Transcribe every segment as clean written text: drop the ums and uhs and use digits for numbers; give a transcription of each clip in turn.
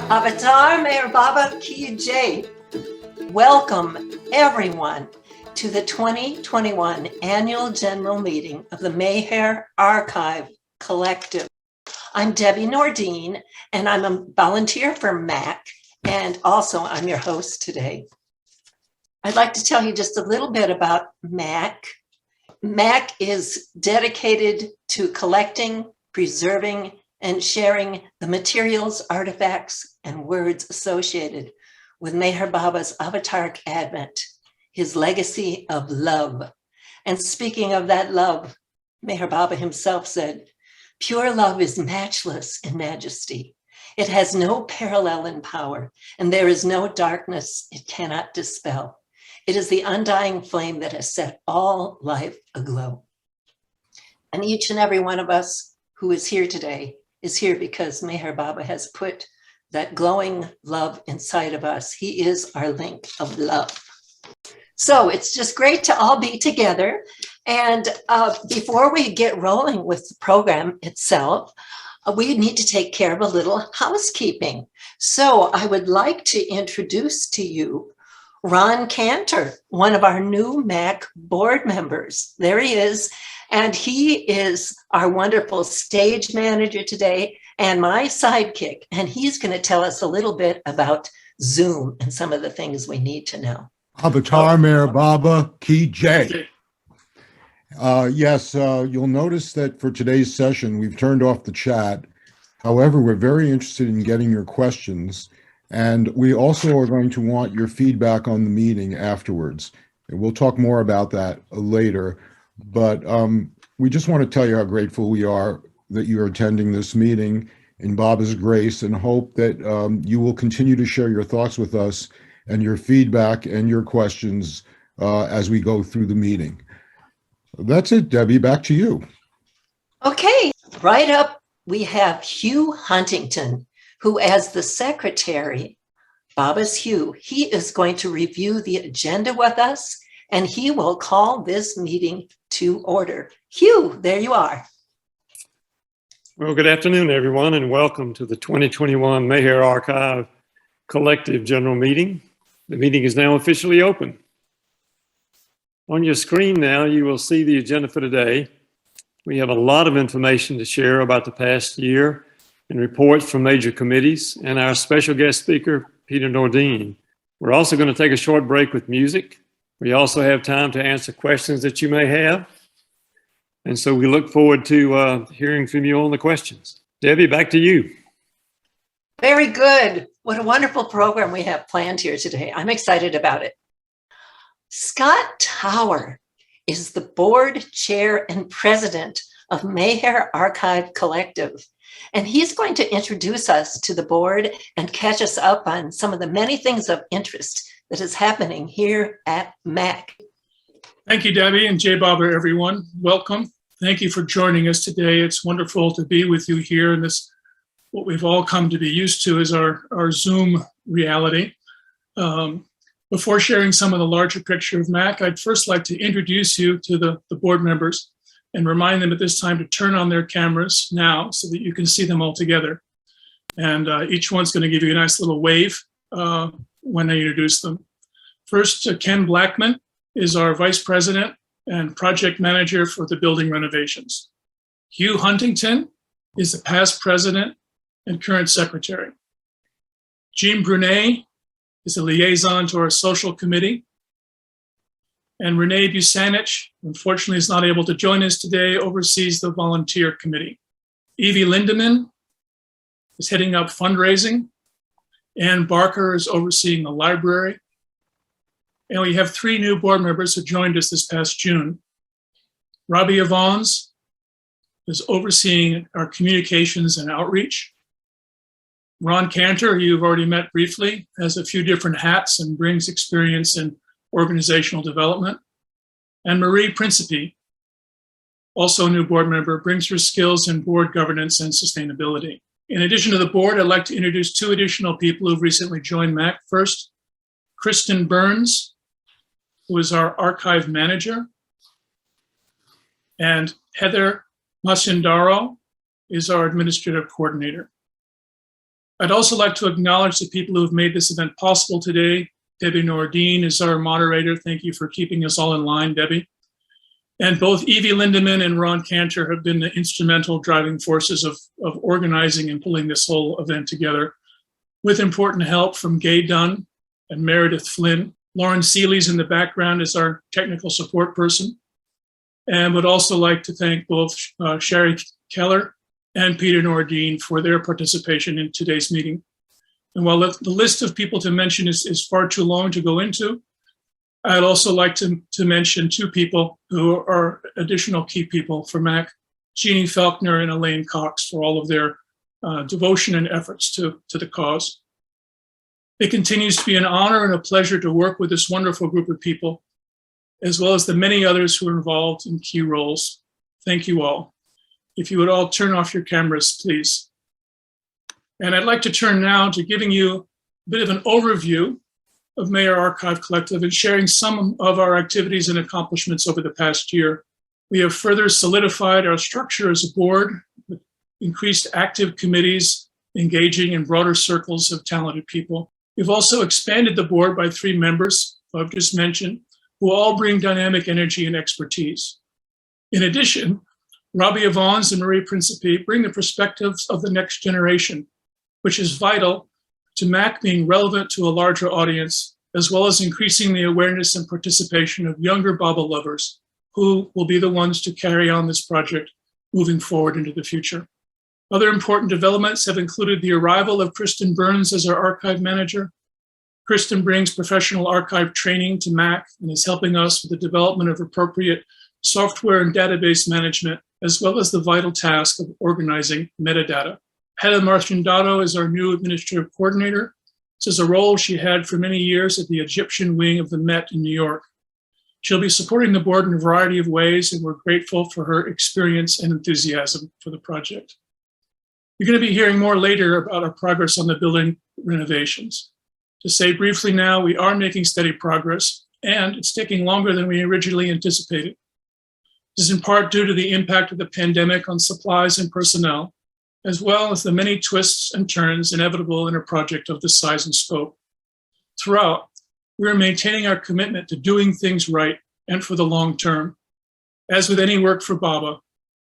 Avatar Mayor Baba Ki Jai. Welcome, everyone, to the 2021 Annual General Meeting of the Mayhair Archive Collective. I'm Debbie Nordine, and I'm a volunteer for MAC, and also I'm your host today. I'd like to tell you just a little bit about MAC. MAC is dedicated to collecting, preserving, and sharing the materials, artifacts, and words associated with Meher Baba's avataric advent, his legacy of love. And speaking of that love, Meher Baba himself said, "Pure love is matchless in majesty. It has no parallel in power, and there is no darkness it cannot dispel. It is the undying flame that has set all life aglow." And each and every one of us who is here today is here because Meher Baba has put that glowing love inside of us. He is our link of love. So it's just great to all be together. And before we get rolling with the program itself, we need to take care of a little housekeeping. So I would like to introduce to you Ron Cantor, one of our new MAC board members. There he is. And he is our wonderful stage manager today and my sidekick. And he's going to tell us a little bit about Zoom and some of the things we need to know. Avatar Mayor Baba Ki Jai. Yes, you'll notice that for today's session, we've turned off the chat. However, we're very interested in getting your questions. And we also are going to want your feedback on the meeting afterwards. And we'll talk more about that later. But we just want to tell you how grateful we are that you're attending this meeting in Baba's grace, and hope that you will continue to share your thoughts with us and your feedback and your questions as we go through the meeting. That's it, Debbie, back to you. Okay, right up, we have Hugh Huntington, who as the secretary, Baba's Hugh, he is going to review the agenda with us, and he will call this meeting to order. Hugh, there you are. Well, good afternoon, everyone, and welcome to the 2021 Mayhair Archive Collective General Meeting. The meeting is now officially open. On your screen now, you will see the agenda for today. We have a lot of information to share about the past year and reports from major committees and our special guest speaker, Peter Nordine. We're also going to take a short break with music. We also have time to answer questions that you may have. And so we look forward to hearing from you on the questions. Debbie, back to you. Very good. What a wonderful program we have planned here today. I'm excited about it. Scott Tower is the board chair and president of Mayhair Archive Collective. And he's going to introduce us to the board and catch us up on some of the many things of interest that is happening here at MAC. Thank you, Debbie, and Jai Baba, everyone. Welcome. Thank you for joining us today. It's wonderful to be with you here in this, what we've all come to be used to is our Zoom reality. Before sharing some of the larger picture of MAC, I'd first like to introduce you to the board members and remind them at this time to turn on their cameras now so that you can see them all together. And each one's going to give you a nice little wave when I introduce them. First, Ken Blackman is our vice president and project manager for the building renovations. Hugh Huntington is the past president and current secretary. Jean Brunet is a liaison to our social committee. And Renee Busanich, unfortunately, is not able to join us today, oversees the volunteer committee. Evie Lindemann is heading up fundraising. Ann Barker is overseeing the library. And we have 3 new board members who joined us this past June. Robbie Evans is overseeing our communications and outreach. Ron Cantor, who you've already met briefly, has a few different hats and brings experience in organizational development. And Marie Principe, also a new board member, brings her skills in board governance and sustainability. In addition to the board, I'd like to introduce 2 additional people who've recently joined MAC. First, Kristen Burns, who is our archive manager, and Heather Masindaro is our administrative coordinator. I'd also like to acknowledge the people who have made this event possible today. Debbie Nordine is our moderator. Thank you for keeping us all in line, Debbie. And both Evie Lindeman and Ron Cantor have been the instrumental driving forces of organizing and pulling this whole event together, with important help from Gay Dunn and Meredith Flynn. Lauren Seeley's in the background as our technical support person. And would also like to thank both Sherry Keller and Peter Nordine for their participation in today's meeting. And while the list of people to mention is far too long to go into, I'd also like to mention two people who are additional key people for MAC, Jeannie Faulkner and Elaine Cox, for all of their devotion and efforts to the cause. It continues to be an honor and a pleasure to work with this wonderful group of people, as well as the many others who are involved in key roles. Thank you all. If you would all turn off your cameras, please. And I'd like to turn now to giving you a bit of an overview of Mayor Archive Collective and sharing some of our activities and accomplishments over the past year. We have further solidified our structure as a board with increased active committees, engaging in broader circles of talented people. We've also expanded the board by 3 members, who I've just mentioned, who all bring dynamic energy and expertise. In addition, Robbie Evans and Marie Principe bring the perspectives of the next generation, which is vital to MAC being relevant to a larger audience, as well as increasing the awareness and participation of younger BABA lovers, who will be the ones to carry on this project moving forward into the future. Other important developments have included the arrival of Kristen Burns as our archive manager. Kristen brings professional archive training to MAC and is helping us with the development of appropriate software and database management, as well as the vital task of organizing metadata. Helen Marchandado is our new administrative coordinator. This is a role she had for many years at the Egyptian wing of the Met in New York. She'll be supporting the board in a variety of ways, and we're grateful for her experience and enthusiasm for the project. You're going to be hearing more later about our progress on the building renovations. To say briefly now, we are making steady progress, and it's taking longer than we originally anticipated. This is in part due to the impact of the pandemic on supplies and personnel, as well as the many twists and turns inevitable in a project of this size and scope. Throughout, we are maintaining our commitment to doing things right and for the long term. As with any work for Baba,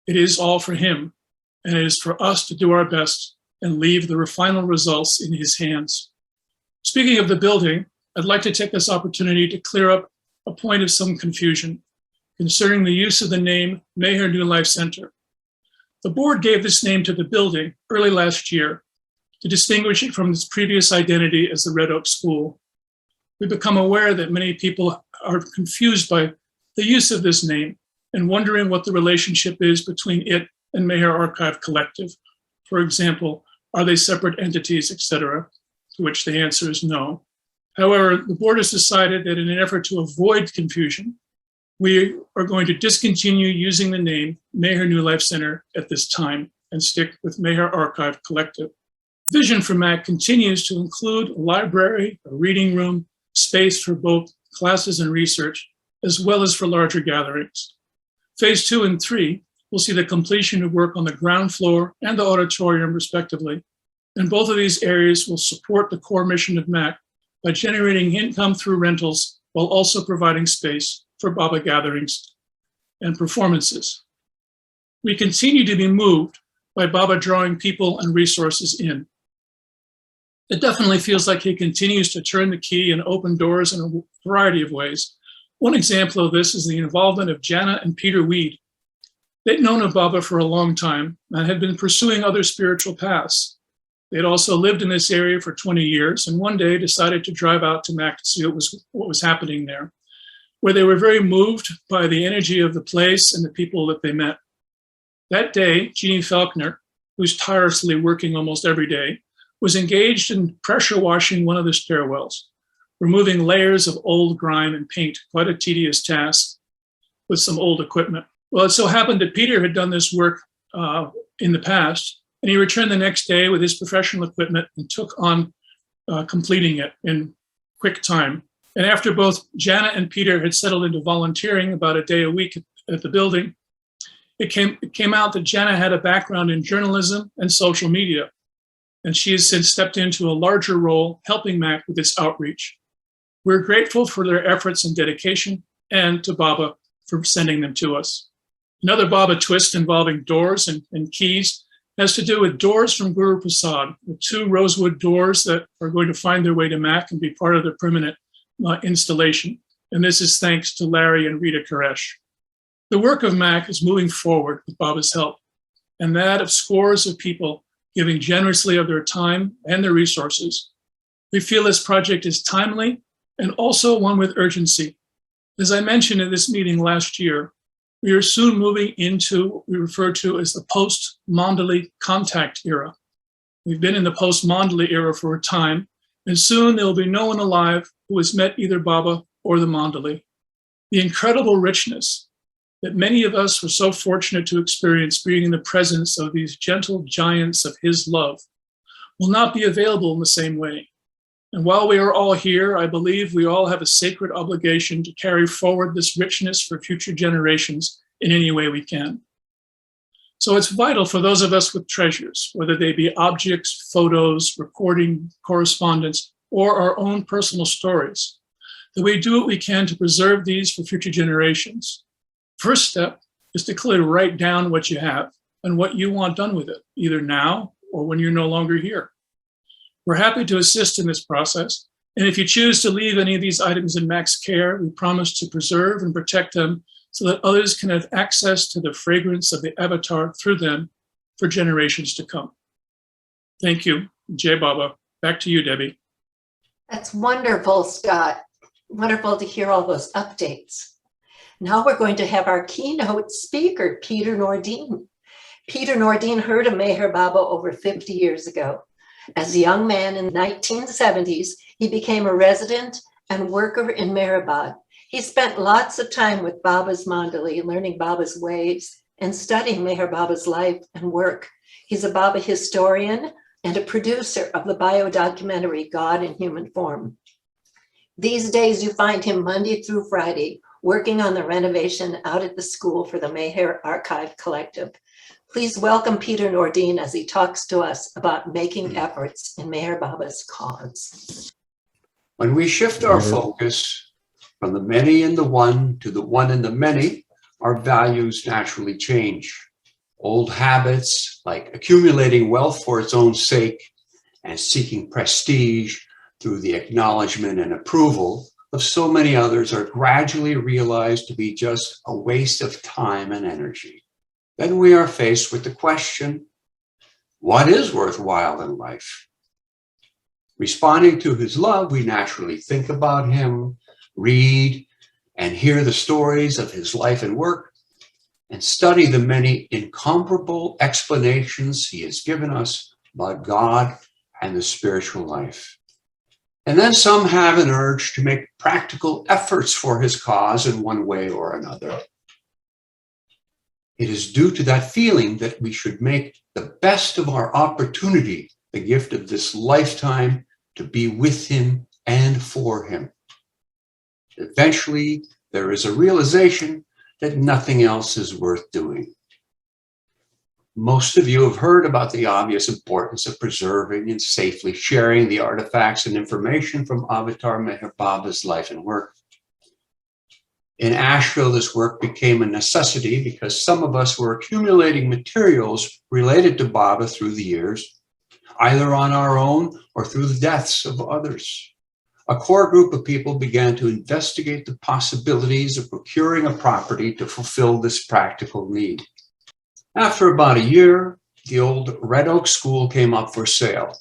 it is all for him, and it is for us to do our best and leave the final results in his hands. Speaking of the building, I'd like to take this opportunity to clear up a point of some confusion concerning the use of the name Meher New Life Center. The board gave this name to the building early last year to distinguish it from its previous identity as the Red Oak School. We've become aware that many people are confused by the use of this name and wondering what the relationship is between it and Meher Archive Collective. For example, are they separate entities, etc.? To which the answer is no. However, the board has decided that in an effort to avoid confusion, we are going to discontinue using the name Meher New Life Center at this time and stick with Meher Archive Collective. Vision for MAC continues to include a library, a reading room, space for both classes and research, as well as for larger gatherings. Phase 2 and 3 will see the completion of work on the ground floor and the auditorium, respectively. And both of these areas will support the core mission of MAC by generating income through rentals while also providing space for Baba gatherings and performances. We continue to be moved by Baba drawing people and resources in. It definitely feels like he continues to turn the key and open doors in a variety of ways. One example of this is the involvement of Jana and Peter Weed. They'd known of Baba for a long time and had been pursuing other spiritual paths. They'd also lived in this area for 20 years and one day decided to drive out to MAC to see what was happening there, where they were very moved by the energy of the place and the people that they met. That day, Jeannie Faulkner, who's tirelessly working almost every day, was engaged in pressure washing one of the stairwells, removing layers of old grime and paint, quite a tedious task with some old equipment. Well, it so happened that Peter had done this work in the past, and he returned the next day with his professional equipment and took on completing it in quick time. And after both Jana and Peter had settled into volunteering about a day a week at the building, it came out that Jana had a background in journalism and social media. and she has since stepped into a larger role helping MAC with this outreach. We're grateful for their efforts and dedication, and to Baba for sending them to us. Another Baba twist involving doors and keys has to do with doors from Guru Prasad, the 2 rosewood doors that are going to find their way to MAC and be part of the permanent installation. And this is thanks to Larry and Rita Koresh. The work of MAC is moving forward with Baba's help, and that of scores of people giving generously of their time and their resources. We feel this project is timely and also one with urgency. As I mentioned at this meeting last year, we are soon moving into what we refer to as the post-Mandali contact era. We've been in the post-Mandali era for a time, and soon there will be no one alive who has met either Baba or the Mandali. The incredible richness that many of us were so fortunate to experience being in the presence of these gentle giants of his love will not be available in the same way. And while we are all here, I believe we all have a sacred obligation to carry forward this richness for future generations in any way we can. So it's vital for those of us with treasures, whether they be objects, photos, recording, correspondence, or our own personal stories, that we do what we can to preserve these for future generations. First step is to clearly write down what you have and what you want done with it, either now or when you're no longer here. We're happy to assist in this process, and if you choose to leave any of these items in MAC's care, we promise to preserve and protect them so that others can have access to the fragrance of the avatar through them for generations to come. Thank you. Jai Baba. Back to you, Debbie. That's wonderful, Scott. Wonderful to hear all those updates. Now we're going to have our keynote speaker, Peter Nordin. Peter Nordin heard of Meher Baba over 50 years ago. As a young man in the 1970s, he became a resident and worker in Mehrabad. He spent lots of time with Baba's Mandali, learning Baba's ways and studying Meher Baba's life and work. He's a Baba historian and a producer of the bio-documentary God in Human Form. These days, you find him Monday through Friday, working on the renovation out at the school for the Meher Archive Collective. Please welcome Peter Nordin as he talks to us about making efforts in Meher Baba's cause. When we shift our focus from the many and the one to the one and the many, our values naturally change. Old habits like accumulating wealth for its own sake and seeking prestige through the acknowledgement and approval of so many others are gradually realized to be just a waste of time and energy. Then we are faced with the question, what is worthwhile in life? Responding to his love, we naturally think about him, read, and hear the stories of his life and work, and study the many incomparable explanations he has given us about God and the spiritual life. And then some have an urge to make practical efforts for his cause in one way or another. It is due to that feeling that we should make the best of our opportunity, the gift of this lifetime, to be with him and for him. Eventually, there is a realization that nothing else is worth doing. Most of you have heard about the obvious importance of preserving and safely sharing the artifacts and information from Avatar Meher Baba's life and work. In Asheville, this work became a necessity because some of us were accumulating materials related to Baba through the years, either on our own or through the deaths of others. A core group of people began to investigate the possibilities of procuring a property to fulfill this practical need. After about a year, the old Red Oak School came up for sale.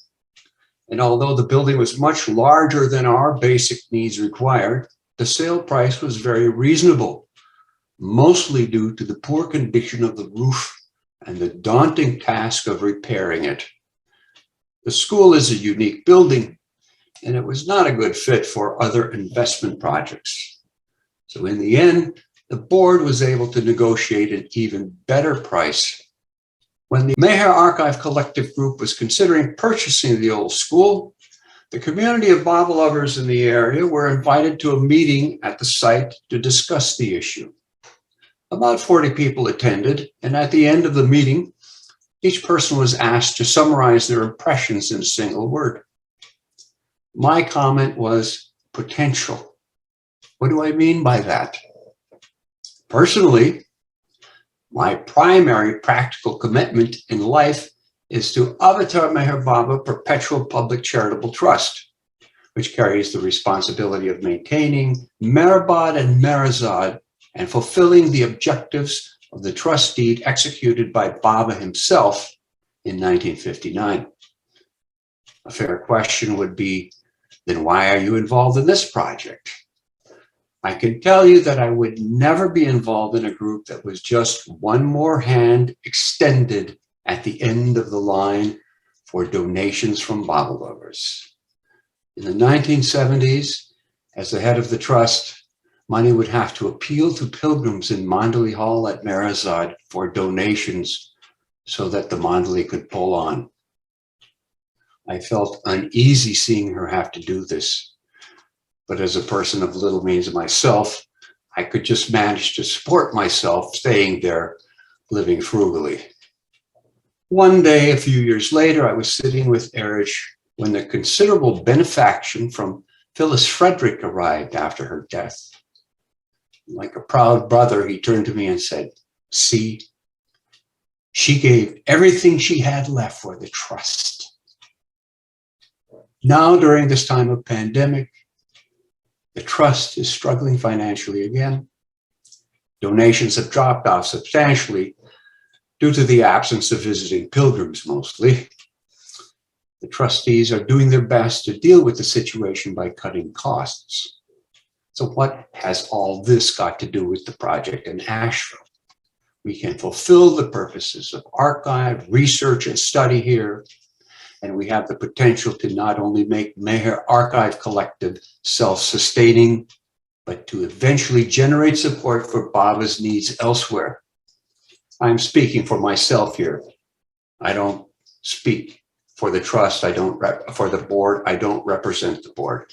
And although the building was much larger than our basic needs required, the sale price was very reasonable, mostly due to the poor condition of the roof and the daunting task of repairing it. The school is a unique building, and it was not a good fit for other investment projects. So in the end, the board was able to negotiate an even better price. When the Meher Archive Collective Group was considering purchasing the old school, the community of Baba lovers in the area were invited to a meeting at the site to discuss the issue. About 40 people attended, and at the end of the meeting, Each person was asked to summarize their impressions in a single word. My comment was potential. What do I mean by that? Personally, my primary practical commitment in life is to Avatar Meher Baba Perpetual Public Charitable Trust, which carries the responsibility of maintaining Mehrabad and Meherazad and fulfilling the objectives of the trust deed executed by Baba himself in 1959. A fair question would be, then why are you involved in this project? I can tell you that I would never be involved in a group that was just one more hand extended at the end of the line for donations from Baba lovers. In the 1970s, as the head of the trust, money would have to appeal to pilgrims in Mandali Hall at Meherazad for donations so that the Mandali could pull on. I felt uneasy seeing her have to do this. But as a person of little means myself, I could just manage to support myself staying there, living frugally. One day, a few years later, I was sitting with Erich when the considerable benefaction from Phyllis Frederick arrived after her death. Like a proud brother, he turned to me and said, "See, she gave everything she had left for the trust." Now, during this time of pandemic, the trust is struggling financially again. Donations have dropped off substantially due to the absence of visiting pilgrims mostly. The trustees are doing their best to deal with the situation by cutting costs. So what has all this got to do with the project in Asheville? We can fulfill the purposes of archive, research, and study here. And we have the potential to not only make Meher Archive Collective self-sustaining, but to eventually generate support for Baba's needs elsewhere. I'm speaking for myself here. I don't speak for the trust. For the board. I don't represent the board.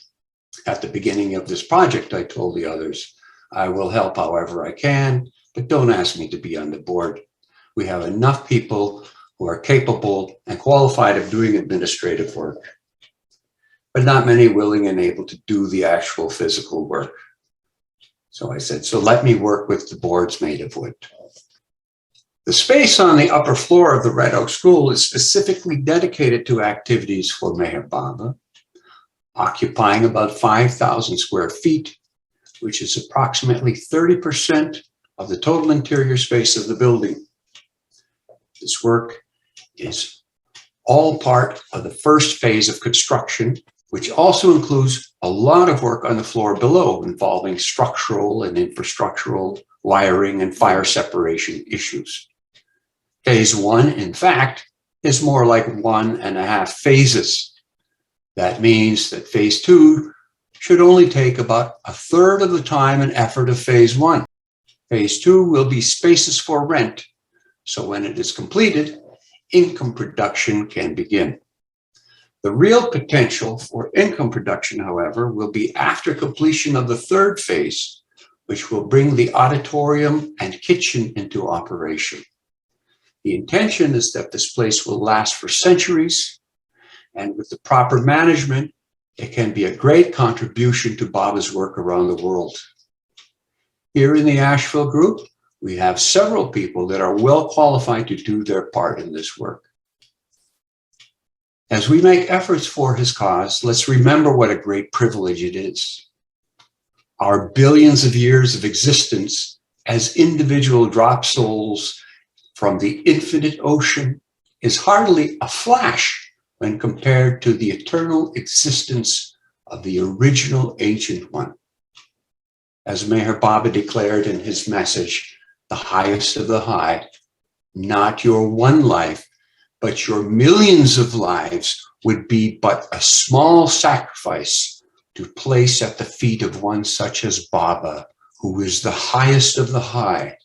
At the beginning of this project, I told the others, I will help however I can, but don't ask me to be on the board. We have enough people who are capable and qualified of doing administrative work, but not many willing and able to do the actual physical work. So I said, so let me work with the boards made of wood. The space on the upper floor of the Red Oak School is specifically dedicated to activities for Meher Baba, occupying about 5,000 square feet, which is approximately 30% of the total interior space of the building. This work is all part of the first phase of construction, which also includes a lot of work on the floor below involving structural and infrastructural wiring and fire separation issues. Phase one, in fact, is more like 1.5 phases. That means that phase two should only take about a third of the time and effort of phase one. Phase two will be spaces for rent. So when it is completed, income production can begin. The real potential for income production, however, will be after completion of the third phase, which will bring the auditorium and kitchen into operation. The intention is that this place will last for centuries, and with the proper management, it can be a great contribution to Baba's work around the world. Here in the Asheville group, we have several people that are well qualified to do their part in this work. As we make efforts for his cause, let's remember what a great privilege it is. Our billions of years of existence as individual drop souls from the infinite ocean is hardly a flash when compared to the eternal existence of the original ancient one. As Meher Baba declared in his message, the highest of the high, not your one life, but your millions of lives would be but a small sacrifice to place at the feet of one such as Baba, who is the highest of the high.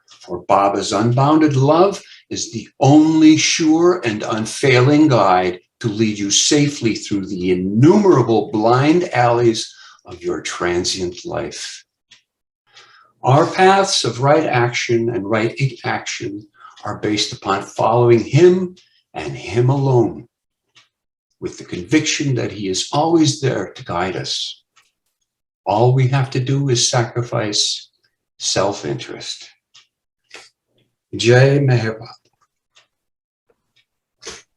For Baba's unbounded love is the only sure and unfailing guide to lead you safely through the innumerable blind alleys of your transient life. Our paths of right action and right action are based upon following him and him alone, with the conviction that he is always there to guide us. All we have to do is sacrifice self-interest. Jai Meher Baba.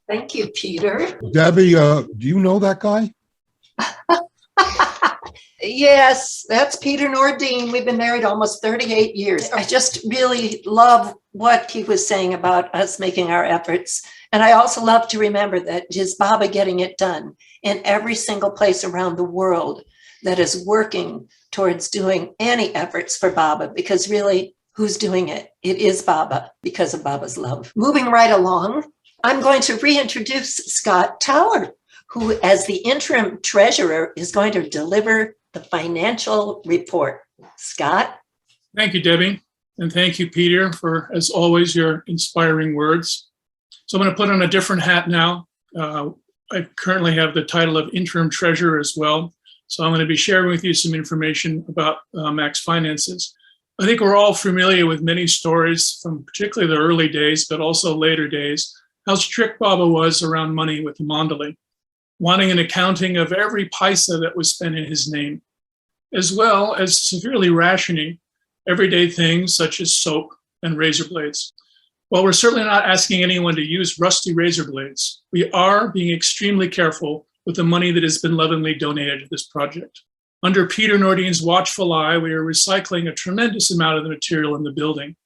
Thank you, Peter. Debbie, do you know that guy? Yes, that's Peter Nordine. We've been married almost 38 years. I just really love what he was saying about us making our efforts. And I also love to remember that just Baba getting it done in every single place around the world that is working towards doing any efforts for Baba, because really, who's doing it? It is Baba, because of Baba's love. Moving right along, I'm going to reintroduce Scott Tower, who, as the interim treasurer, is going to deliver the financial report. Scott? Thank you, Debbie. And thank you, Peter, for, as always, your inspiring words. So I'm going to put on a different hat now. I currently have the title of interim treasurer as well. So I'm going to be sharing with you some information about Max Finances. I think we're all familiar with many stories from particularly the early days, but also later days, how strict Baba was around money with the Mandali, wanting an accounting of every paisa that was spent in his name, as well as severely rationing everyday things such as soap and razor blades. While we're certainly not asking anyone to use rusty razor blades, we are being extremely careful with the money that has been lovingly donated to this project. Under Peter Nordine's watchful eye, we are recycling a tremendous amount of the material in the building.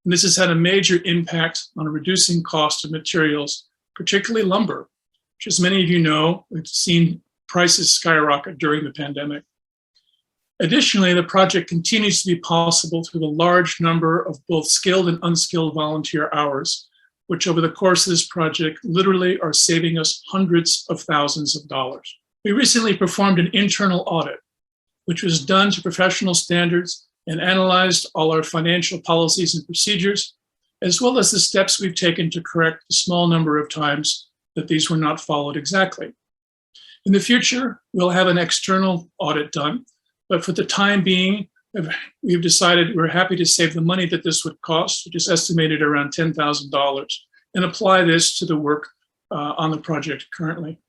And this has had a major impact on reducing cost of materials, particularly lumber, which, as many of you know, we've seen prices skyrocket during the pandemic. Additionally, the project continues to be possible through the large number of both skilled and unskilled volunteer hours, which over the course of this project literally are saving us hundreds of thousands of dollars. We recently performed an internal audit, which was done to professional standards and analyzed all our financial policies and procedures, as well as the steps we've taken to correct the small number of times that these were not followed exactly. In the future, we'll have an external audit done, but for the time being, we've decided we're happy to save the money that this would cost, which is estimated around $10,000, and apply this to the work on the project currently.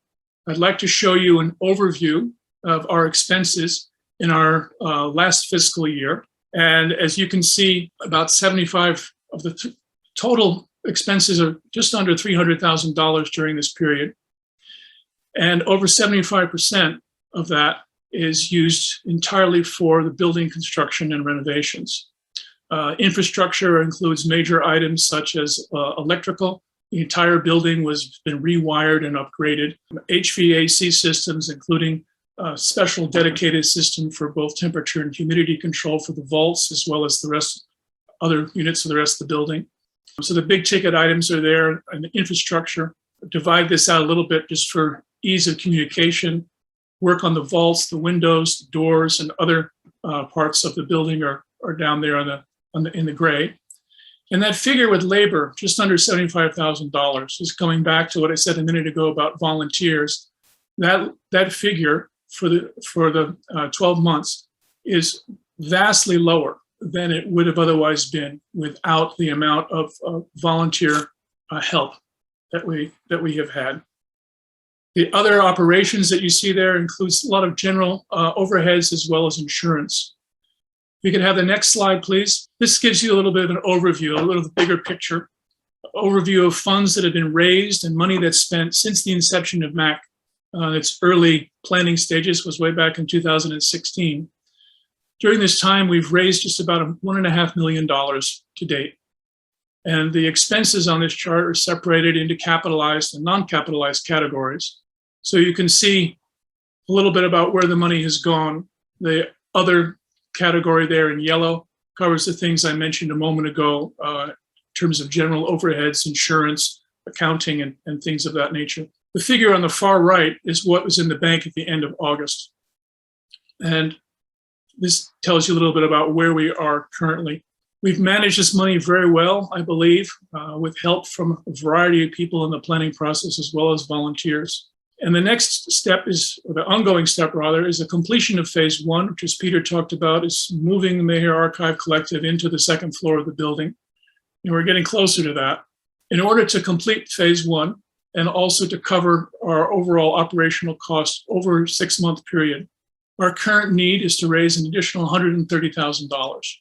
I'd like to show you an overview of our expenses in our last fiscal year. And as you can see, about 75 of the total expenses are just under $300,000 during this period. And over 75% of that is used entirely for the building construction and renovations. Infrastructure includes major items such as electrical. The entire building was been rewired and upgraded. HVAC systems, including a special dedicated system for both temperature and humidity control for the vaults, as well as the rest, other units of the rest of the building. So the big ticket items are there, and the infrastructure. Divide this out a little bit just for ease of communication. Work on the vaults, the windows, the doors, and other parts of the building are down there in the gray. And that figure with labor, just under $75,000, is coming back to what I said a minute ago about volunteers. That figure for the 12 months is vastly lower than it would have otherwise been without the amount of volunteer help that we have had. The other operations that you see there includes a lot of general overheads as well as insurance. We could have the next slide, please. This gives you a little bit of an overview, a little bigger picture, overview of funds that have been raised and money that's spent since the inception of MAC. Its early planning stages was way back in 2016. During this time, we've raised just about $1.5 million to date. And the expenses on this chart are separated into capitalized and non-capitalized categories. So you can see a little bit about where the money has gone. The other category there in yellow covers the things I mentioned a moment ago in terms of general overheads, insurance, accounting, and things of that nature. The figure on the far right is what was in the bank at the end of August. And this tells you a little bit about where we are currently. We've managed this money very well, I believe, with help from a variety of people in the planning process as well as volunteers. And the next step is, or the ongoing step rather, is the completion of phase one, which as Peter talked about, is moving the Meher Archive Collective into the second floor of the building. and we're getting closer to that, in order to complete phase one and also to cover our overall operational costs over a 6-month period, our current need is to raise an additional $130,000.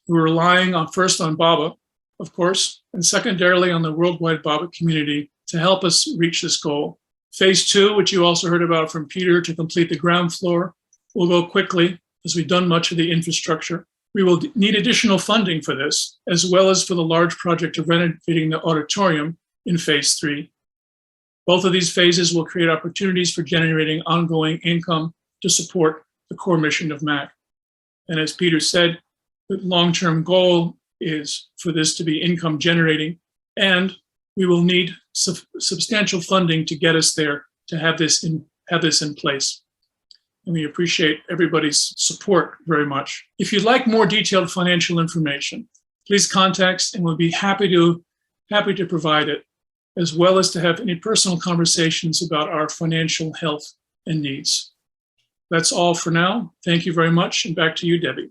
We're relying on first on BABA, of course, and secondarily on the worldwide BABA community to help us reach this goal. Phase two, which you also heard about from Peter, to complete the ground floor, will go quickly as we've done much of the infrastructure. We will need additional funding for this, as well as for the large project of renovating the auditorium in phase three. Both of these phases will create opportunities for generating ongoing income to support the core mission of MAC. And as Peter said, the long-term goal is for this to be income generating, and we will need substantial funding to get us there, to have this in place. And we appreciate everybody's support very much. If you'd like more detailed financial information, please contact us and we'll be happy to provide it, as well as to have any personal conversations about our financial health and needs. That's all for now. Thank you very much, and back to you, Debbie.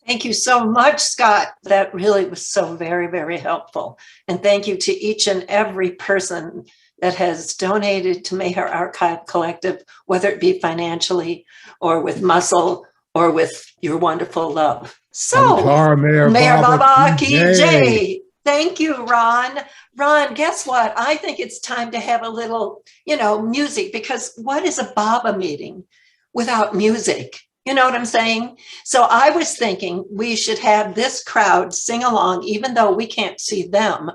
Thank you so much, Scott. That really was so very, very helpful. And thank you to each and every person that has donated to Mayhair Archive Collective, whether it be financially or with muscle or with your wonderful love. So, Avatar Mayor Baba Ki Ki Jai. Jai. Thank you, Ron. Ron, guess what? I think it's time to have a little, music, because what is a Baba meeting without music? You know what I'm saying? So I was thinking we should have this crowd sing along, even though we can't see them.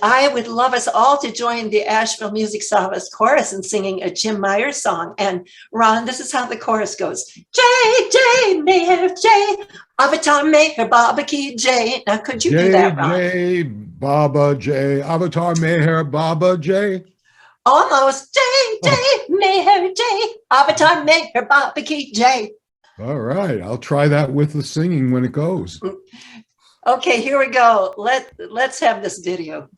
I would love us all to join the Asheville Music Sahavas chorus in singing a Jim Myers song. And Ron, this is how the chorus goes. Jai, Jai, Mayhair, Jai, Avatar Mayhair, Baba Ki Jai. Now, could you do that, Ron? Jai, Baba Jai, Avatar Mayhair, Baba Jai. Almost. Jai, Jai, Mayhair, Jai, Avatar Mayhair, Baba Ki Jai. All right, I'll try that with the singing when it goes. Okay, here we go. Let's have this video.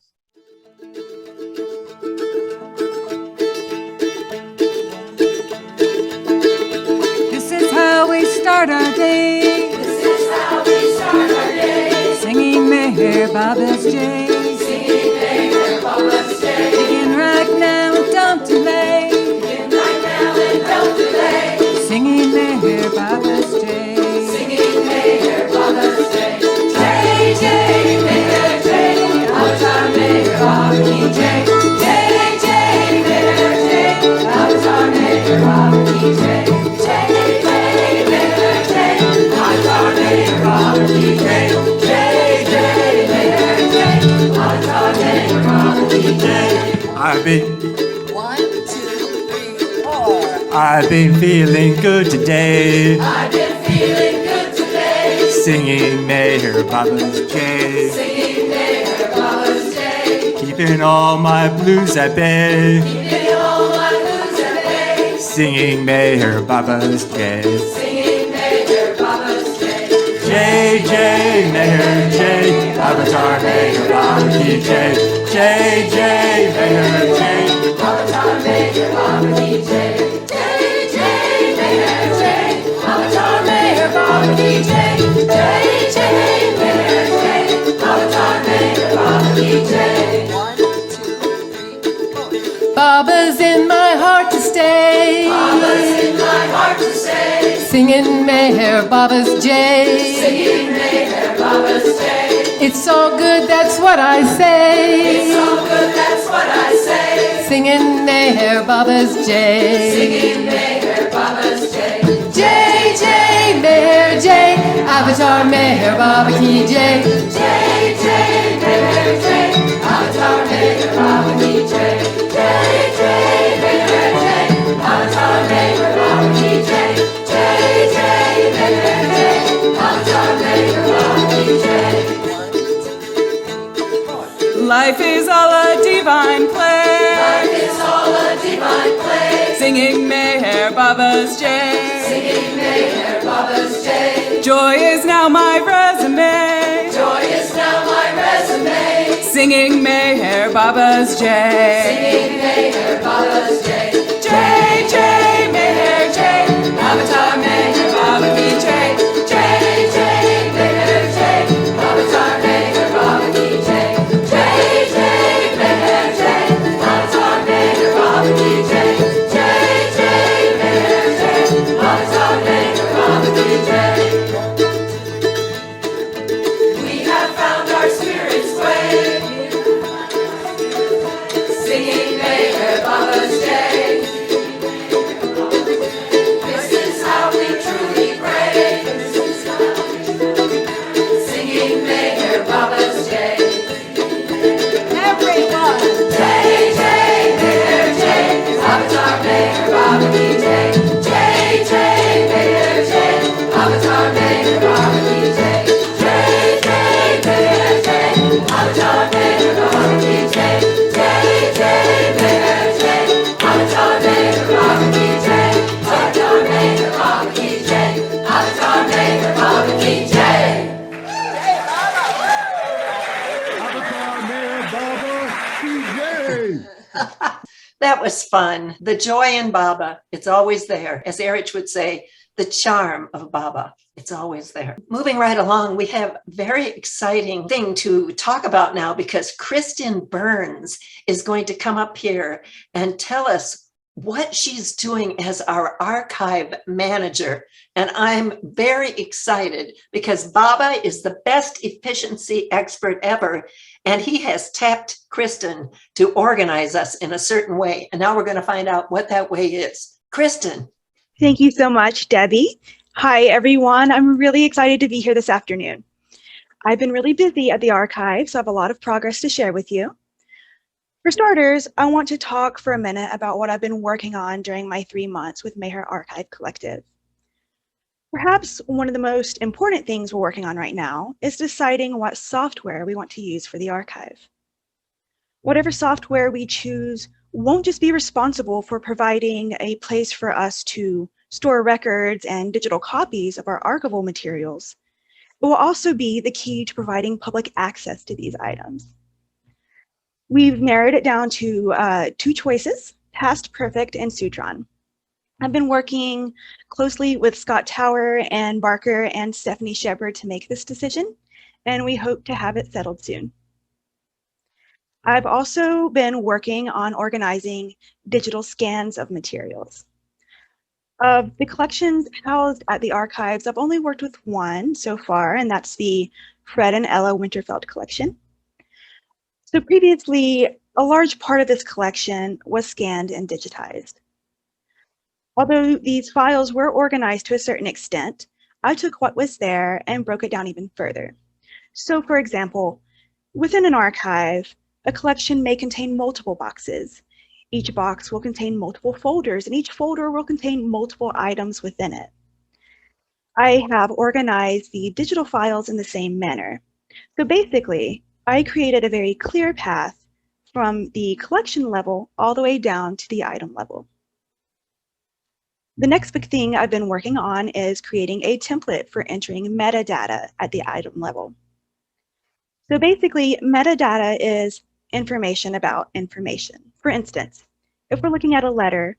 This is how we start our day. This is how we start our day. Singing Mayhair Baba's Jay. Singing Mayhair Baba's Jay. Begin right now, don't delay. Begin right now and don't delay. Singing Mayhair Baba's Jay. Singing Mayhair Baba's Jay. Jay, Jay, Mayhair Jay. Avatar Mayhair Baba Ki Jay. Jay, Jay, Mayhair Jay. Avatar Mayhair Baba Ki Jay. Jay, Jay, Mayhair Jay. Avatar Mayhair Baba Ki Jay. Jay, Jay, Mayhair Jay. Avatar Mayhair Baba Ki Jay. I've been 1, 2, 3, 4. I've been feeling good today, I've been feeling good today. singing Mayhair Baba's Jay, Singing Mayhair Baba's Jay. keeping all my blues at bay, Keeping all my blues at bay. singing Mayhair Baba's Jay. Singing Mayhair Baba's Jay. Jay, Jay, Mayhair Jay, Avatar Mayhair Baba Ki Jay. Jay, Jay, Mayhair Jay, Avatar Mayhair Baba Ki Jay. Jay, Jay, Mayhair Jay. Avatar Mayhair Baba Ki Jay. Jay, Jay, Mayhair Jay. Avatar Mayhair Baba Ki Jay. 1, 2, 3, 4. Baba's in my heart to stay. Baba's in my heart to stay. Singing Mayhair Baba's Jay. Singing Mayhair Baba's Jay. It's all good, that's what I say. It's all good, that's what I say. Singing Mayhair Baba's Jay. Singing Mayhair Baba's Jay. Jay, Jay, Mayhair Jay. Avatar Mayhair Baba Ki Jay. Jay, Jay, Mayhair Jay. Avatar Mayhair Baba Ki Jay. Jay, Jay, Mayhair Jay. Avatar Mayhair Baba Ki Jay. Jay, Jay, Mayhair Jay. Avatar Mayhair Baba Ki Jay. Life is all a divine play. Life is all a divine play. Singing Mayhair Baba's Jay. Singing Mayhair Baba's Jay. Joy is now my resume. Joy is now my resume. Singing Mayhair Baba's Jay. Singing Mayhair Baba's Jay. Jay, Jay, Mayhair Jay. Avatar Mayhair Baba Ki Jay. Jay, Jay, Mayhair Jay. Avatar Mayhair Baba Ki That was fun. The joy in Baba, it's always there. As Erich would say, the charm of Baba, it's always there. Moving right along, we have a very exciting thing to talk about now because Kristen Burns is going to come up here and tell us what she's doing as our archive manager. And I'm very excited because Baba is the best efficiency expert ever. And he has tapped Kristen to organize us in a certain way. And now we're going to find out what that way is. Kristen. Thank you so much, Debbie. Hi, everyone. I'm really excited to be here this afternoon. I've been really busy at the archive, so I have a lot of progress to share with you. For starters, I want to talk for a minute about what I've been working on during my 3 months with Mayhair Archive Collective. Perhaps one of the most important things we're working on right now is deciding what software we want to use for the archive. Whatever software we choose won't just be responsible for providing a place for us to store records and digital copies of our archival materials. It will also be the key to providing public access to these items. We've narrowed it down to 2 choices, Past Perfect and Sutron. I've been working closely with Scott Tower and Barker and Stephanie Shepard to make this decision, and we hope to have it settled soon. I've also been working on organizing digital scans of materials. Of the collections housed at the archives, I've only worked with one so far, and that's the Fred and Ella Winterfeld collection. So previously, a large part of this collection was scanned and digitized. Although these files were organized to a certain extent, I took what was there and broke it down even further. So for example, within an archive, a collection may contain multiple boxes. Each box will contain multiple folders, and each folder will contain multiple items within it. I have organized the digital files in the same manner. So basically, I created a very clear path from the collection level all the way down to the item level. The next big thing I've been working on is creating a template for entering metadata at the item level. So basically, metadata is information about information. For instance, if we're looking at a letter,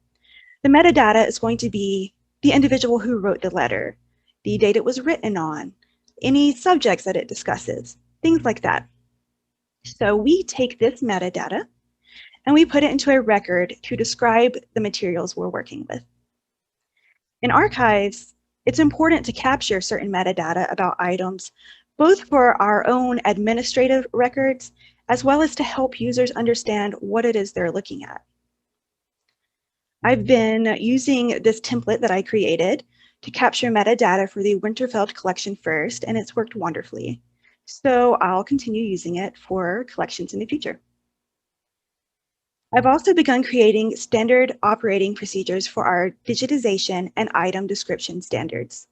the metadata is going to be the individual who wrote the letter, the date it was written on, any subjects that it discusses, things like that. So we take this metadata and we put it into a record to describe the materials we're working with. In archives, it's important to capture certain metadata about items, both for our own administrative records, as well as to help users understand what it is they're looking at. I've been using this template that I created to capture metadata for the Winterfeld collection first, and it's worked wonderfully. So I'll continue using it for collections in the future. I've also begun creating standard operating procedures for our digitization and item description standards.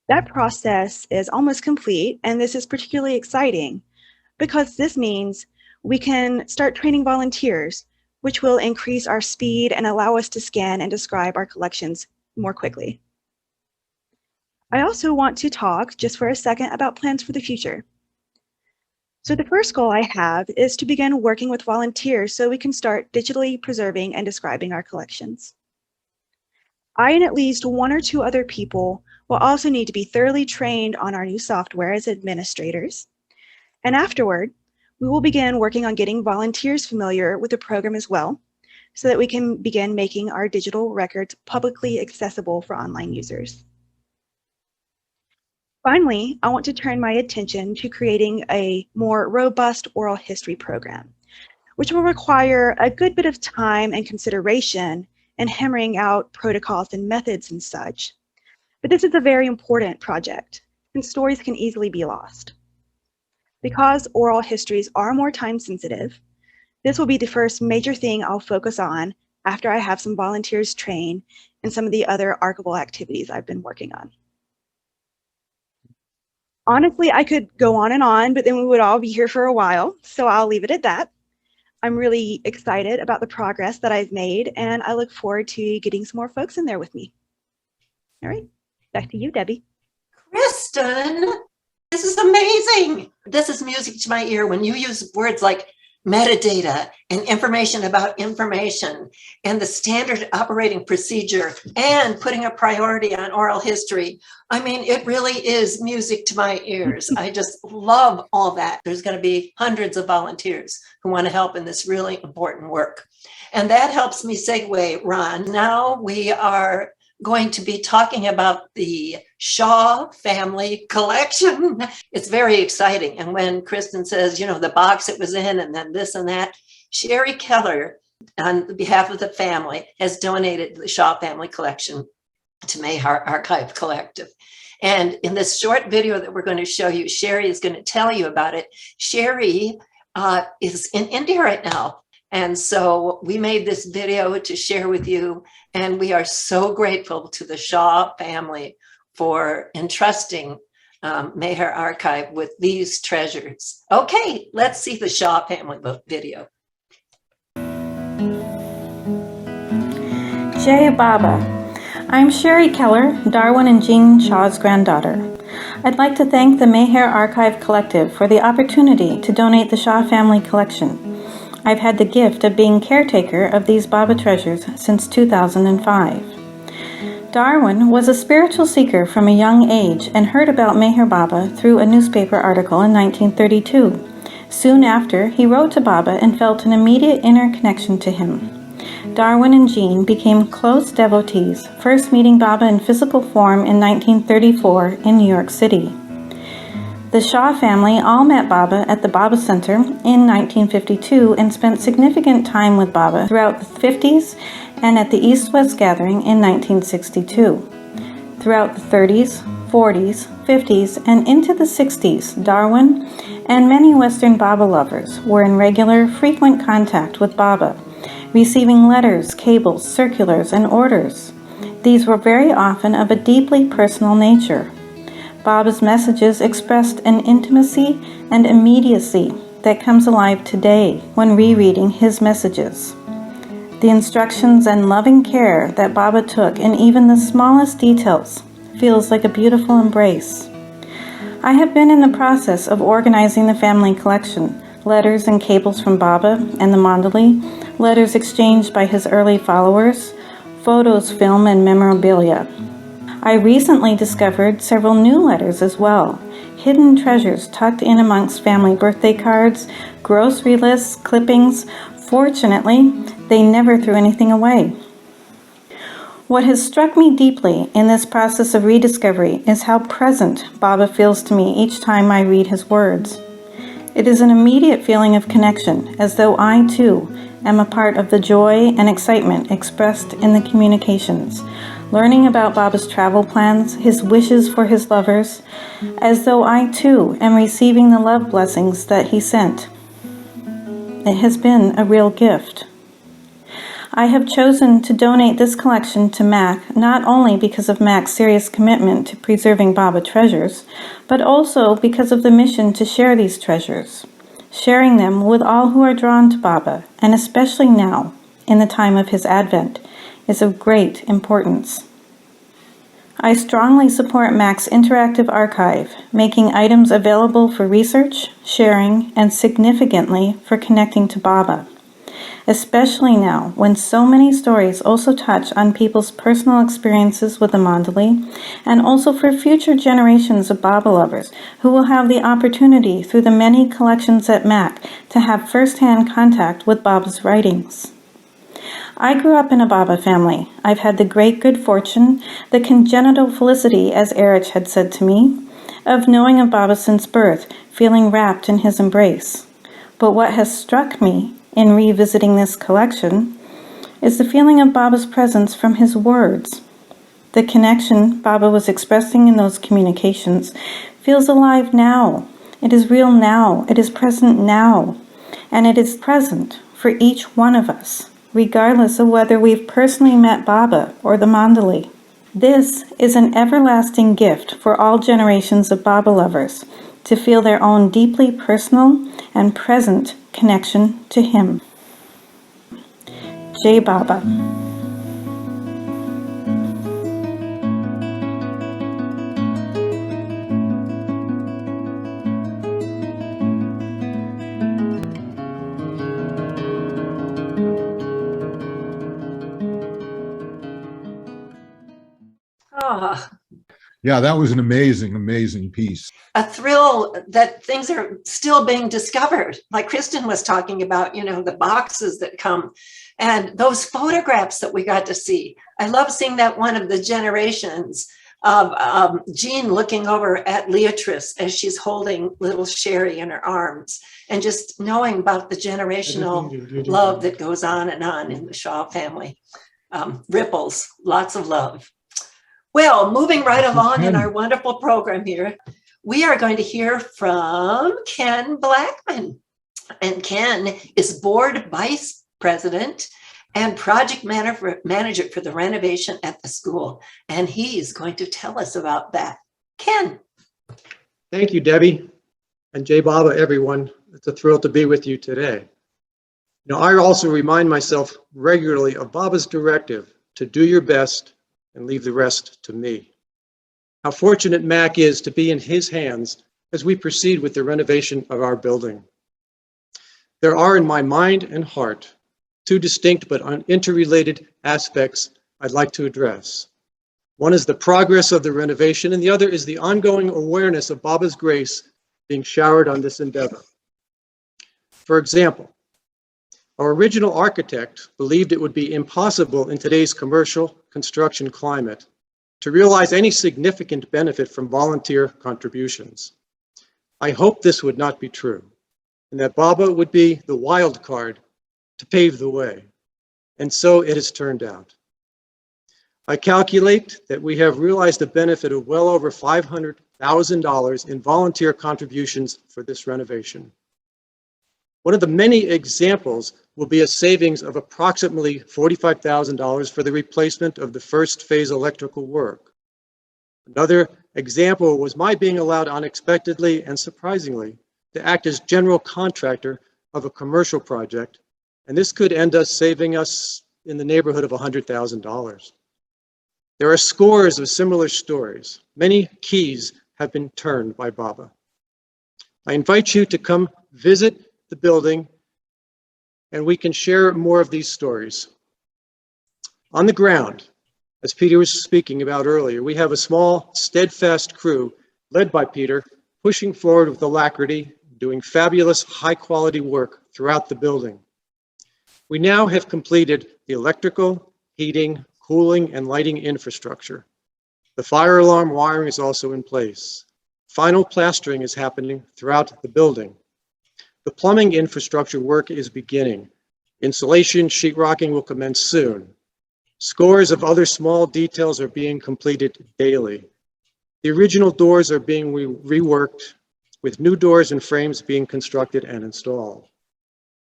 That process is almost complete, and this is particularly exciting because this means we can start training volunteers, which will increase our speed and allow us to scan and describe our collections more quickly. I also want to talk just for a second about plans for the future. So the first goal I have is to begin working with volunteers so we can start digitally preserving and describing our collections. I and at least 1 or 2 other people will also need to be thoroughly trained on our new software as administrators. And afterward, we will begin working on getting volunteers familiar with the program as well, so that we can begin making our digital records publicly accessible for online users. Finally, I want to turn my attention to creating a more robust oral history program, which will require a good bit of time and consideration in hammering out protocols and methods and such. But this is a very important project, and stories can easily be lost. Because oral histories are more time sensitive, this will be the first major thing I'll focus on after I have some volunteers trained in some of the other archival activities I've been working on. Honestly, I could go on, but then we would all be here for a while, so I'll leave it at that. I'm really excited about the progress that I've made, and I look forward to getting some more folks in there with me. All right, back to you, Debbie. Kristen, this is amazing. This is music to my ear when you use words like metadata and information about information and the standard operating procedure and putting a priority on oral history. I mean, it really is music to my ears. I just love all that. There's going to be hundreds of volunteers who want to help in this really important work. And that helps me segue, Ron. Now we are going to be talking about the Shaw family collection. It's very exciting. And when Kristen says, you know, the box it was in and then this and that, Sherry Keller, on behalf of the family, has donated the Shaw family collection to Mayhear Archive Collective. And in this short video that we're going to show you, Sherry is going to tell you about it. Sherry is in India right now. And so we made this video to share with you, and we are so grateful to the Shaw family for entrusting Mayhear Archive with these treasures. Okay, let's see the Shaw family video. Jai Baba. I'm Sherry Keller, Darwin and Jean Shaw's granddaughter. I'd like to thank the Mayhear Archive Collective for the opportunity to donate the Shaw family collection. I've had the gift of being caretaker of these Baba treasures since 2005. Darwin was a spiritual seeker from a young age and heard about Mayhear Baba through a newspaper article in 1932. Soon after, he wrote to Baba and felt an immediate inner connection to him. Darwin and Jean became close devotees, first meeting Baba in physical form in 1934 in New York City. The Shaw family all met Baba at the Baba Center in 1952 and spent significant time with Baba throughout the 50s and at the East-West Gathering in 1962. Throughout the 30s, 40s, 50s, and into the 60s, Darwin and many Western Baba lovers were in regular, frequent contact with Baba, receiving letters, cables, circulars, and orders. These were very often of a deeply personal nature. Baba's messages expressed an intimacy and immediacy that comes alive today when rereading his messages. The instructions and loving care that Baba took in even the smallest details feels like a beautiful embrace. I have been in the process of organizing the family collection, letters and cables from Baba and the Mandali, letters exchanged by his early followers, photos, film, and memorabilia. I recently discovered several new letters as well, hidden treasures tucked in amongst family birthday cards, grocery lists, clippings. Fortunately, they never threw anything away. What has struck me deeply in this process of rediscovery is how present Baba feels to me each time I read his words. It is an immediate feeling of connection, as though I, too, am a part of the joy and excitement expressed in the communications, learning about Baba's travel plans, his wishes for his lovers, as though I, too, am receiving the love blessings that he sent. It has been a real gift. I have chosen to donate this collection to MAC not only because of MAC's serious commitment to preserving Baba treasures, but also because of the mission to share these treasures. Sharing them with all who are drawn to Baba, and especially now, in the time of his advent, is of great importance. I strongly support MAC's interactive archive, making items available for research, sharing, and significantly for connecting to Baba. Especially now, when so many stories also touch on people's personal experiences with the Mandali, and also for future generations of Baba lovers who will have the opportunity through the many collections at MAC to have first-hand contact with Baba's writings. I grew up in a Baba family. I've had the great good fortune, the congenital felicity, as Erich had said to me, of knowing of Baba since birth, feeling wrapped in his embrace. But what has struck me in revisiting this collection is the feeling of Baba's presence from his words. The connection Baba was expressing in those communications feels alive now. It is real now. It is present now. And it is present for each one of us, regardless of whether we've personally met Baba or the Mandali. This is an everlasting gift for all generations of Baba lovers to feel their own deeply personal and present connection to him. Jai Baba. Yeah, that was an amazing, amazing piece. A thrill that things are still being discovered. Like Kristen was talking about, the boxes that come and those photographs that we got to see. I love seeing that one of the generations of Jean looking over at Leatrice as she's holding little Sherry in her arms, and just knowing about the generational love that goes on in the Shaw family. Ripples, lots of love. Well, moving right along in our wonderful program here, we are going to hear from Ken Blackman. And Ken is Board Vice President and Project Manager for the renovation at the school. And he is going to tell us about that. Ken. Thank you, Debbie, and Jay Baba, everyone. It's a thrill to be with you today. I also remind myself regularly of Baba's directive to do your best and leave the rest to me. How fortunate Mac is to be in his hands as we proceed with the renovation of our building. There are in my mind and heart two distinct but interrelated aspects I'd like to address. One is the progress of the renovation, and the other is the ongoing awareness of Baba's grace being showered on this endeavor. For example, our original architect believed it would be impossible in today's commercial construction climate to realize any significant benefit from volunteer contributions. I hope this would not be true, and that Baba would be the wild card to pave the way. And so it has turned out. I calculate that we have realized the benefit of well over $500,000 in volunteer contributions for this renovation. One of the many examples will be a savings of approximately $45,000 for the replacement of the first phase electrical work. Another example was my being allowed unexpectedly and surprisingly to act as general contractor of a commercial project, and this could end up saving us in the neighborhood of $100,000. There are scores of similar stories. Many keys have been turned by Baba. I invite you to come visit the building, and we can share more of these stories. On the ground, as Peter was speaking about earlier, we have a small, steadfast crew led by Peter, pushing forward with alacrity, doing fabulous, high-quality work throughout the building. We now have completed the electrical, heating, cooling, and lighting infrastructure. The fire alarm wiring is also in place. Final plastering is happening throughout the building. The plumbing infrastructure work is beginning. Insulation, sheetrocking will commence soon. Scores of other small details are being completed daily. The original doors are being reworked, with new doors and frames being constructed and installed.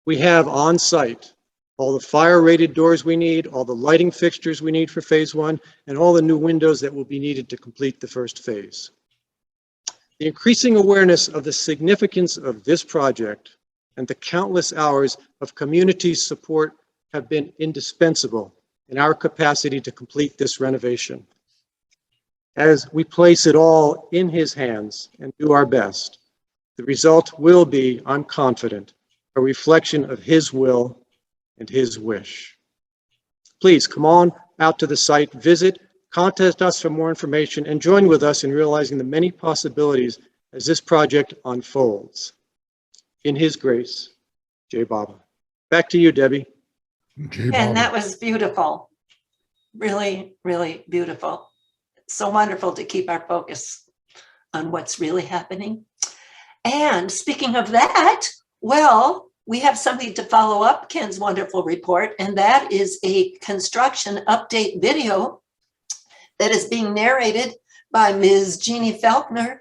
We have on site all the fire-rated doors we need, all the lighting fixtures we need for phase one, and all the new windows that will be needed to complete the first phase. The increasing awareness of the significance of this project and the countless hours of community support have been indispensable in our capacity to complete this renovation. As we place it all in his hands and do our best, the result will be, I'm confident, a reflection of his will and his wish. Please come on out to the site, visit, contact us for more information, and join with us in realizing the many possibilities as this project unfolds. In his grace, Jay Baba. Back to you, Debbie. And that was beautiful. Really, really beautiful. So wonderful to keep our focus on what's really happening. And speaking of that, well, we have something to follow up Ken's wonderful report, and that is a construction update video that is being narrated by Ms. Jeannie Felkner,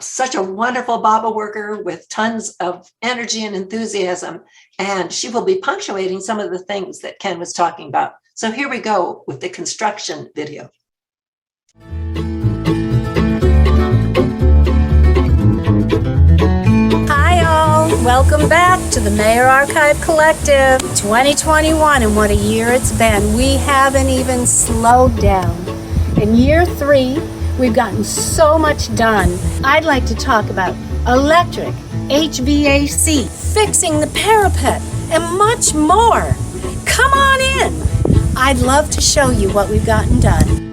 such a wonderful Baba worker with tons of energy and enthusiasm, and she will be punctuating some of the things that Ken was talking about. So here we go with the construction video. Hi all, welcome back to the Mayor Archive Collective 2021, and what a year it's been. We haven't even slowed down. In year 3, we've gotten so much done. I'd like to talk about electric, HVAC, fixing the parapet, and much more. Come on in. I'd love to show you what we've gotten done.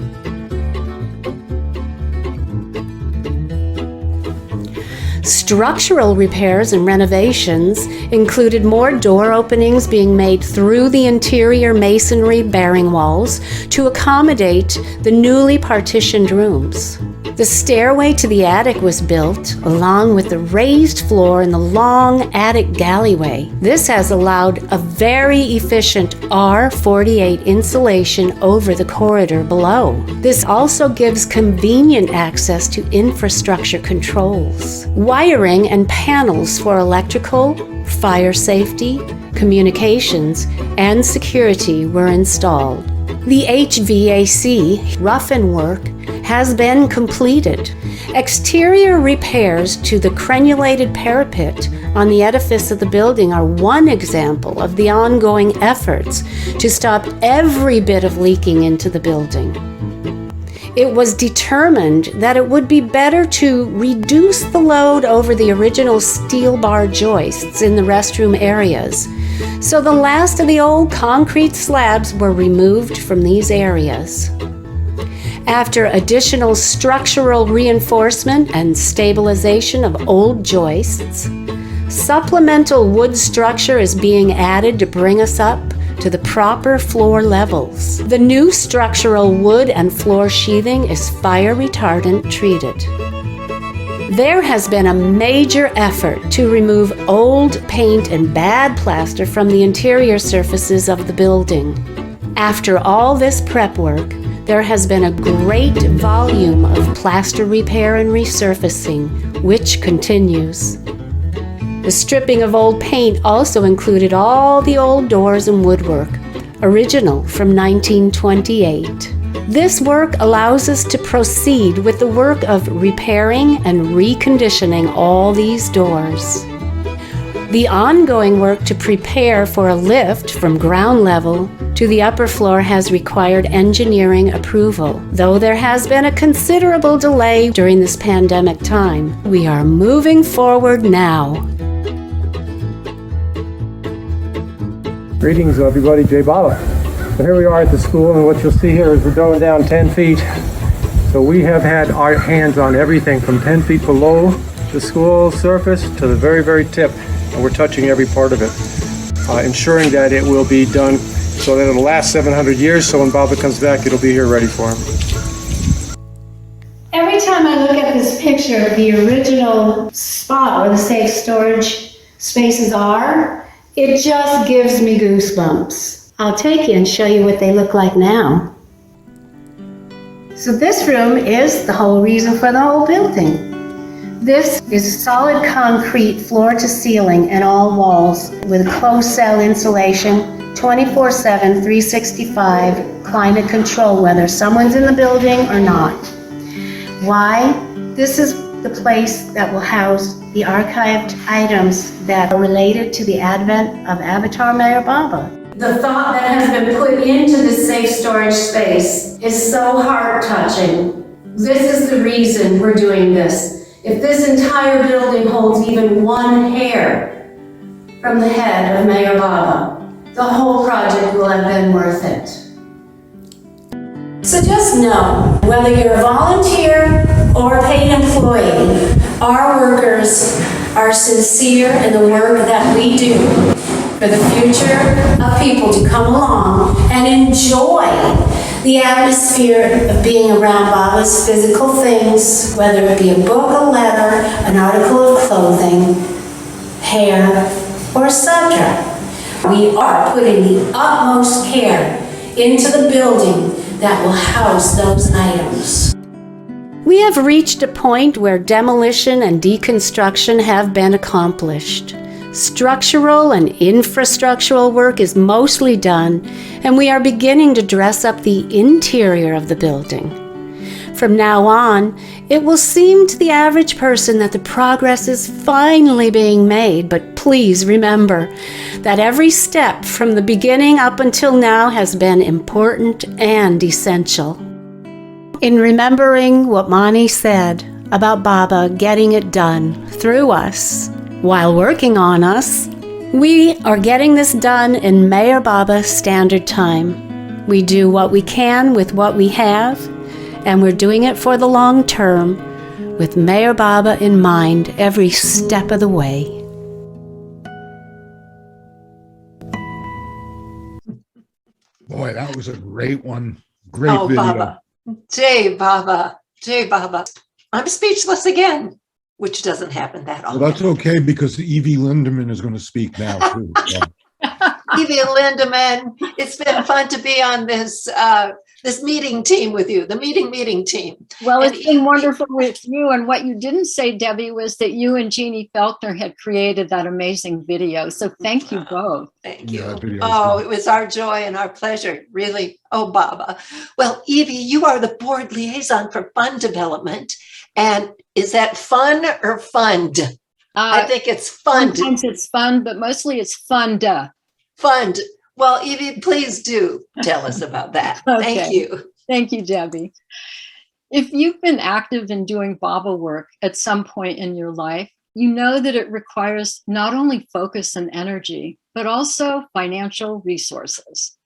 Structural repairs and renovations included more door openings being made through the interior masonry bearing walls to accommodate the newly partitioned rooms. The stairway to the attic was built, along with the raised floor and the long attic galleyway. This has allowed a very efficient R48 insulation over the corridor below. This also gives convenient access to infrastructure controls. Wiring and panels for electrical, fire safety, communications, and security were installed. The HVAC rough-in work has been completed. Exterior repairs to the crenulated parapet on the edifice of the building are one example of the ongoing efforts to stop every bit of leaking into the building. It was determined that it would be better to reduce the load over the original steel bar joists in the restroom areas. So the last of the old concrete slabs were removed from these areas. After additional structural reinforcement and stabilization of old joists, supplemental wood structure is being added to bring us up to the proper floor levels. The new structural wood and floor sheathing is fire retardant treated. There has been a major effort to remove old paint and bad plaster from the interior surfaces of the building. After all this prep work, there has been a great volume of plaster repair and resurfacing, which continues. The stripping of old paint also included all the old doors and woodwork, original from 1928. This work allows us to proceed with the work of repairing and reconditioning all these doors. The ongoing work to prepare for a lift from ground level to the upper floor has required engineering approval. Though there has been a considerable delay during this pandemic time, we are moving forward now. Greetings, everybody. Jay Bala. So here we are at the school, and what you'll see here is we're going down 10 feet. So we have had our hands on everything from 10 feet below the school surface to the very, very tip, and we're touching every part of it, ensuring that it will be done so that it'll last 700 years, so when Baba comes back, it'll be here ready for him. Every time I look at this picture of the original spot where the safe storage spaces are, it just gives me goosebumps. I'll take you and show you what they look like now. So this room is the whole reason for the whole building. This is solid concrete floor to ceiling and all walls with closed cell insulation, 24/7, 365 climate control, whether someone's in the building or not. Why? This is the place that will house the archived items that are related to the advent of Avatar Mayor Baba. The thought that has been put into this safe storage space is so heart-touching. This is the reason we're doing this. If this entire building holds even one hair from the head of Mayor Baba, the whole project will have been worth it. So just know, whether you're a volunteer or a paid employee, our workers are sincere in the work that we do for the future of people to come along and enjoy the atmosphere of being around Baba's physical things, whether it be a book, a letter, an article of clothing, hair, or a subject. We are putting the utmost care into the building that will house those items. We have reached a point where demolition and deconstruction have been accomplished. Structural and infrastructural work is mostly done, and we are beginning to dress up the interior of the building. From now on, it will seem to the average person that the progress is finally being made, but please remember that every step from the beginning up until now has been important and essential. In remembering what Mani said about Baba getting it done through us, while working on us, we are getting this done in Mayor Baba standard time. We do what we can with what we have, and we're doing it for the long term, with Mayor Baba in mind every step of the way. Boy, that was a great one. Great Oh, video. Baba. Jay Baba. Jay Baba. I'm speechless again, which doesn't happen that Well, often. that's okay because Evie Lindeman is going to speak now too. So. Evie Lindeman, it's been fun to be on this this meeting team with you, the meeting team. Well, And it's been wonderful with you. And what you didn't say, Debbie, was that you and Jeannie Feltner had created that amazing video. So thank you both. Thank Yeah, you. that video was Oh, good. it was our joy and our pleasure, really. Oh, Baba. Well, Evie, you are the board liaison for fund development. And is that fun or fund? I think it's fund. Sometimes it's fun, but mostly it's funda. Fund. Well, Evie, please do tell us about that. Okay. Thank you. Thank you, Debbie. If you've been active in doing Baba work at some point in your life, you know that it requires not only focus and energy, but also financial resources.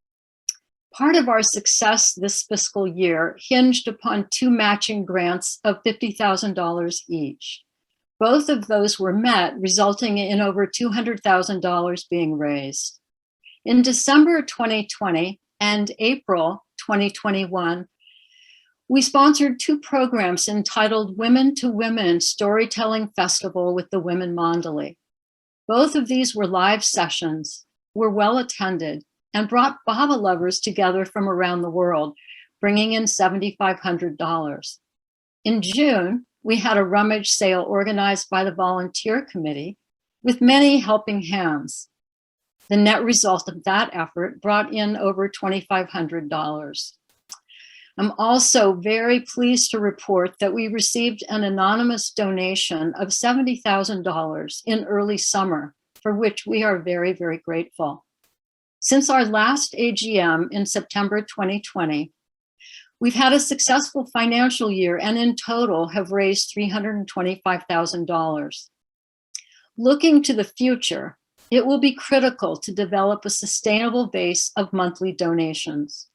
Part of our success this fiscal year hinged upon 2 matching grants of $50,000 each. Both of those were met, resulting in over $200,000 being raised. In December 2020 and April 2021, we sponsored 2 programs entitled Women to Women Storytelling Festival with the Women Mandali. Both of these were live sessions, were well attended, and brought Baba lovers together from around the world, bringing in $7,500. In June, we had a rummage sale organized by the volunteer committee with many helping hands. The net result of that effort brought in over $2,500. I'm also very pleased to report that we received an anonymous donation of $70,000 in early summer, for which we are very, very grateful. Since our last AGM in September 2020, we've had a successful financial year and in total have raised $325,000. Looking to the future, it will be critical to develop a sustainable base of monthly donations.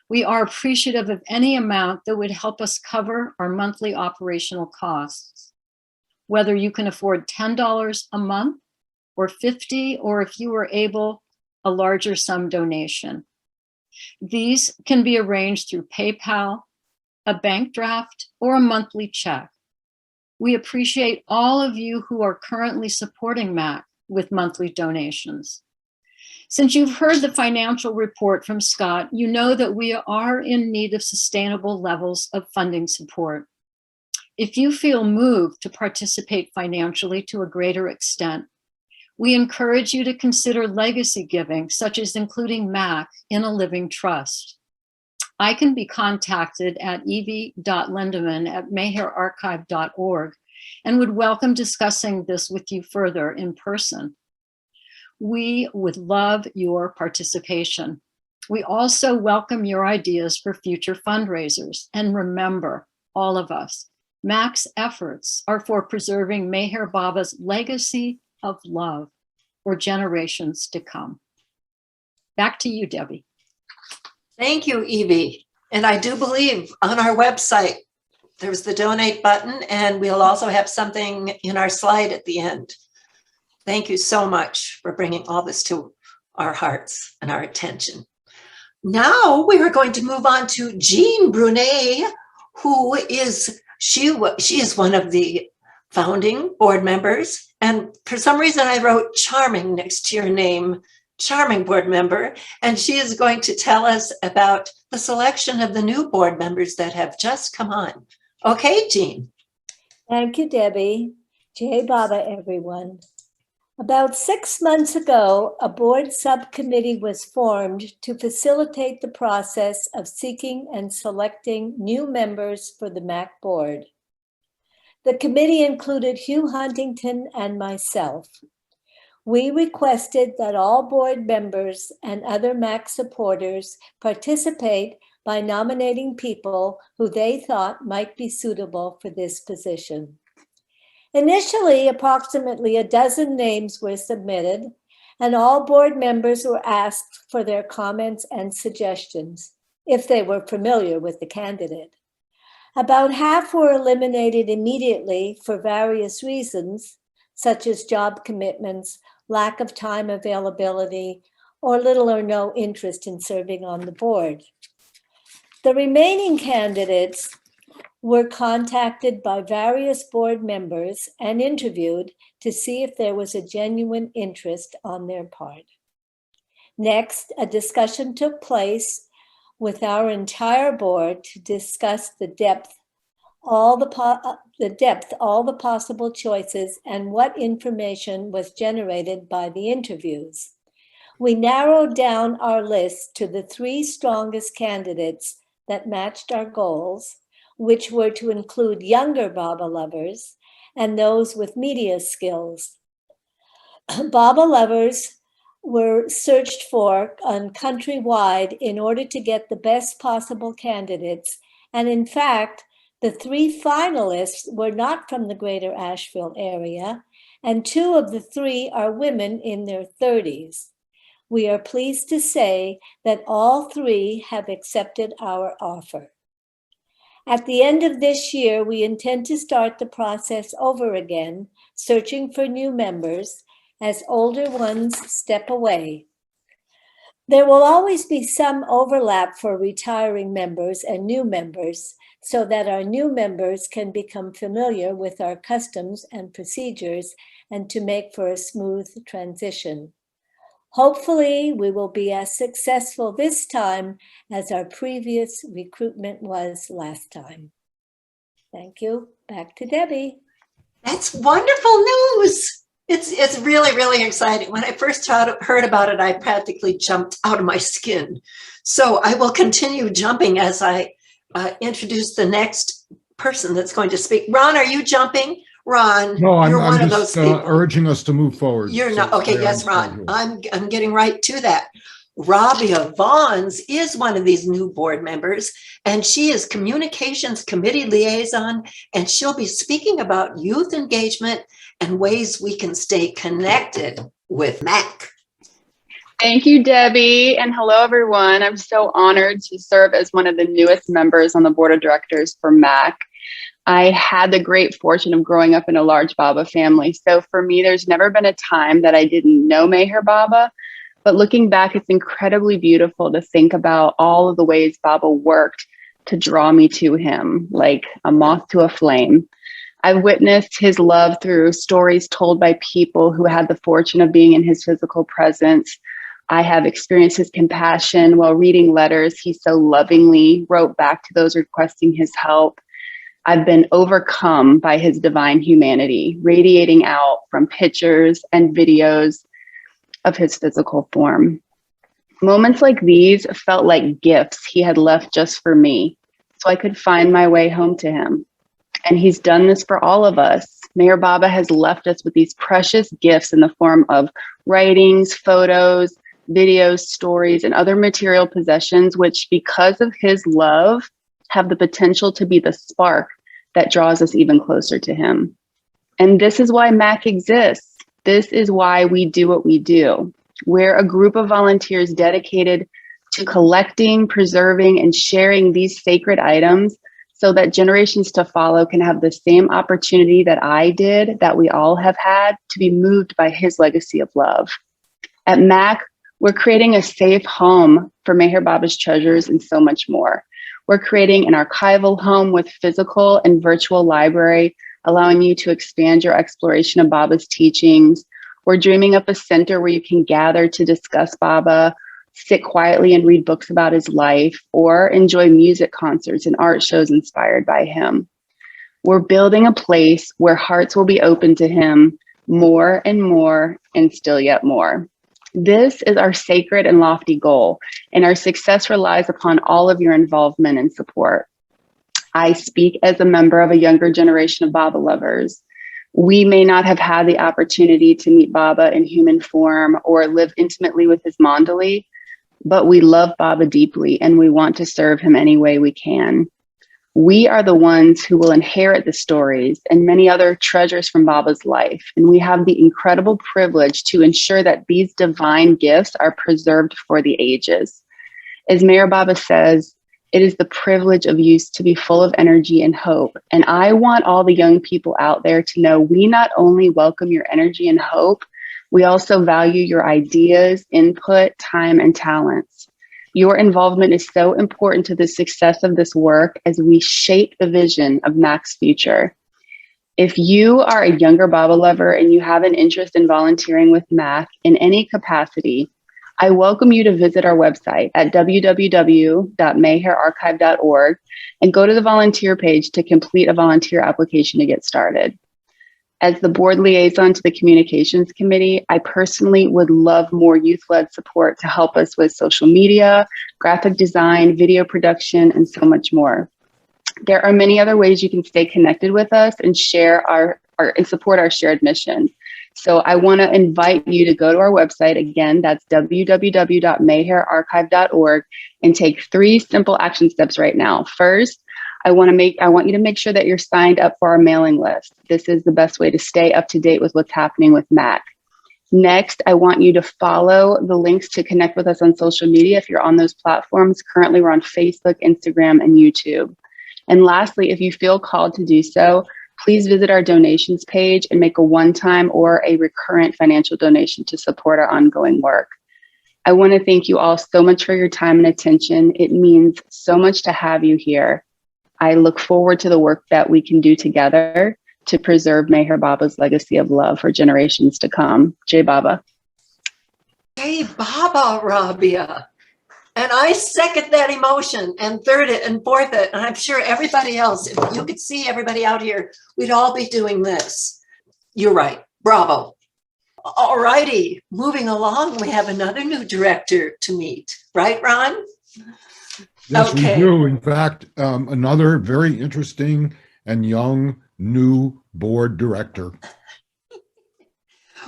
We are appreciative of any amount that would help us cover our monthly operational costs. Whether you can afford $10 a month or $50, or if you are able, a larger sum donation. These can be arranged through PayPal, a bank draft, or a monthly check. We appreciate all of you who are currently supporting MAC with monthly donations. Since you've heard the financial report from Scott, you know that we are in need of sustainable levels of funding support. If you feel moved to participate financially to a greater extent, we encourage you to consider legacy giving, such as including MAC in a living trust. I can be contacted at evie.lindeman@mayhairarchive.org and would welcome discussing this with you further in person. We would love your participation. We also welcome your ideas for future fundraisers. And remember, all of us, MAC's efforts are for preserving Meher Baba's legacy of love for generations to come. Back to you, Debbie. Thank you, Evie. And I do believe on our website, there's the donate button, and we'll also have something in our slide at the end. Thank you so much for bringing all this to our hearts and our attention. Now we are going to move on to Jean Brunet, who is, she is one of the founding board members. And for some reason I wrote charming next to your name, charming board member. And she is going to tell us about the selection of the new board members that have just come on. Okay, Jean. Thank you, Debbie. Jai Baba, everyone. About 6 months ago, a board subcommittee was formed to facilitate the process of seeking and selecting new members for the MAC board. The committee included Hugh Huntington and myself. We requested that all board members and other MAC supporters participate by nominating people who they thought might be suitable for this position. Initially, approximately a dozen names were submitted, and all board members were asked for their comments and suggestions, if they were familiar with the candidate. About half were eliminated immediately for various reasons, such as job commitments, lack of time availability, or little or no interest in serving on the board. The remaining candidates were contacted by various board members and interviewed to see if there was a genuine interest on their part. Next, a discussion took place with our entire board to discuss the depth, all the possible choices, and what information was generated by the interviews. We narrowed down our list to the 3 strongest candidates that matched our goals, which were to include younger Baba lovers and those with media skills. Baba lovers were searched for countrywide in order to get the best possible candidates. And in fact, the 3 finalists were not from the greater Asheville area, and 2 of the 3 are women in their 30s. We are pleased to say that all 3 have accepted our offer. At the end of this year, we intend to start the process over again, searching for new members as older ones step away. There will always be some overlap for retiring members and new members, so that our new members can become familiar with our customs and procedures and to make for a smooth transition. Hopefully, we will be as successful this time as our previous recruitment was last time. Thank you. Back to Debbie. That's wonderful news. It's really, really exciting. When I first heard about it, I practically jumped out of my skin. So I will continue jumping as I introduce the next person that's going to speak. Ron, are you jumping? Ron, No, you're I'm one of just those people. urging us to move forward. You're So not, okay, I yes, understand Ron, you. I'm getting right to that. Rabia Vons is one of these new board members, and she is Communications Committee Liaison, and she'll be speaking about youth engagement and ways we can stay connected with MAC. Thank you, Debbie, and hello, everyone. I'm so honored to serve as one of the newest members on the board of directors for MAC. I had the great fortune of growing up in a large Baba family, so for me, there's never been a time that I didn't know Meher Baba. But looking back, it's incredibly beautiful to think about all of the ways Baba worked to draw me to him, like a moth to a flame. I've witnessed his love through stories told by people who had the fortune of being in his physical presence. I have experienced his compassion while reading letters he so lovingly wrote back to those requesting his help. I've been overcome by his divine humanity, radiating out from pictures and videos of his physical form. Moments like these felt like gifts he had left just for me, so I could find my way home to him. And he's done this for all of us. Meher Baba has left us with these precious gifts in the form of writings, photos, videos, stories, and other material possessions, which, because of his love, have the potential to be the spark that draws us even closer to him. And this is why MAC exists. This is why we do what we do. We're a group of volunteers dedicated to collecting, preserving, and sharing these sacred items so that generations to follow can have the same opportunity that I did, that we all have had, to be moved by his legacy of love. At MAC, we're creating a safe home for Meher Baba's treasures and so much more. We're creating an archival home with physical and virtual library, allowing you to expand your exploration of Baba's teachings. We're dreaming up a center where you can gather to discuss Baba, sit quietly and read books about his life, or enjoy music concerts and art shows inspired by him. We're building a place where hearts will be open to him more and still yet more. This is our sacred and lofty goal, and our success relies upon all of your involvement and support. I speak as a member of a younger generation of Baba lovers. We may not have had the opportunity to meet Baba in human form or live intimately with his mandali, but we love Baba deeply and we want to serve him any way we can. We are the ones who will inherit the stories and many other treasures from Baba's life, and we have the incredible privilege to ensure that these divine gifts are preserved for the ages. As Meher Baba says, It is the privilege of youth to be full of energy and hope. And I want all the young people out there to know we not only welcome your energy and hope, we also value your ideas, input, time, and talents. Your involvement is so important to the success of this work as we shape the vision of MAC's future. If you are a younger BABA lover and you have an interest in volunteering with MAC in any capacity, I welcome you to visit our website at www.mayhairarchive.org and go to the volunteer page to complete a volunteer application to get started. As the board liaison to the communications committee, I personally would love more youth-led support to help us with social media, graphic design, video production, and so much more. There are many other ways you can stay connected with us and share and support our shared mission. So I want to invite you to go to our website. Again, that's www.mayhairarchive.org, and take 3 simple action steps right now. First, I want you to make sure that you're signed up for our mailing list. This is the best way to stay up to date with what's happening with MAC. Next, I want you to follow the links to connect with us on social media if you're on those platforms. Currently, we're on Facebook, Instagram, and YouTube. And lastly, if you feel called to do so, please visit our donations page and make a one-time or a recurrent financial donation to support our ongoing work. I want to thank you all so much for your time and attention. It means so much to have you here. I look forward to the work that we can do together to preserve Meher Baba's legacy of love for generations to come. Jai Baba. Jai Baba, Rabia. And I second that emotion and third it and fourth it. And I'm sure everybody else, if you could see everybody out here, we'd all be doing this. You're right. Bravo. All righty. Moving along, we have another new director to meet. Right, Ron? Yes, Okay. we do. In fact, another very interesting and young new board director.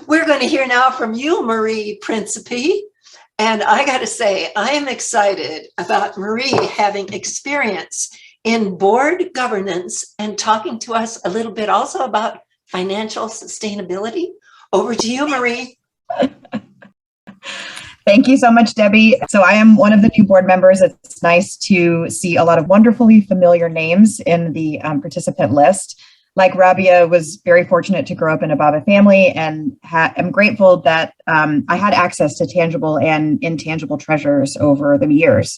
We're going to hear now from you, Marie Principe. And I got to say, I am excited about Marie having experience in board governance and talking to us a little bit also about financial sustainability. Over to you, Marie. Thank you so much, Debbie. So I am one of the new board members. It's nice to see a lot of wonderfully familiar names in the participant list. Like Rabia, was very fortunate to grow up in a Baba family, and am grateful that I had access to tangible and intangible treasures over the years.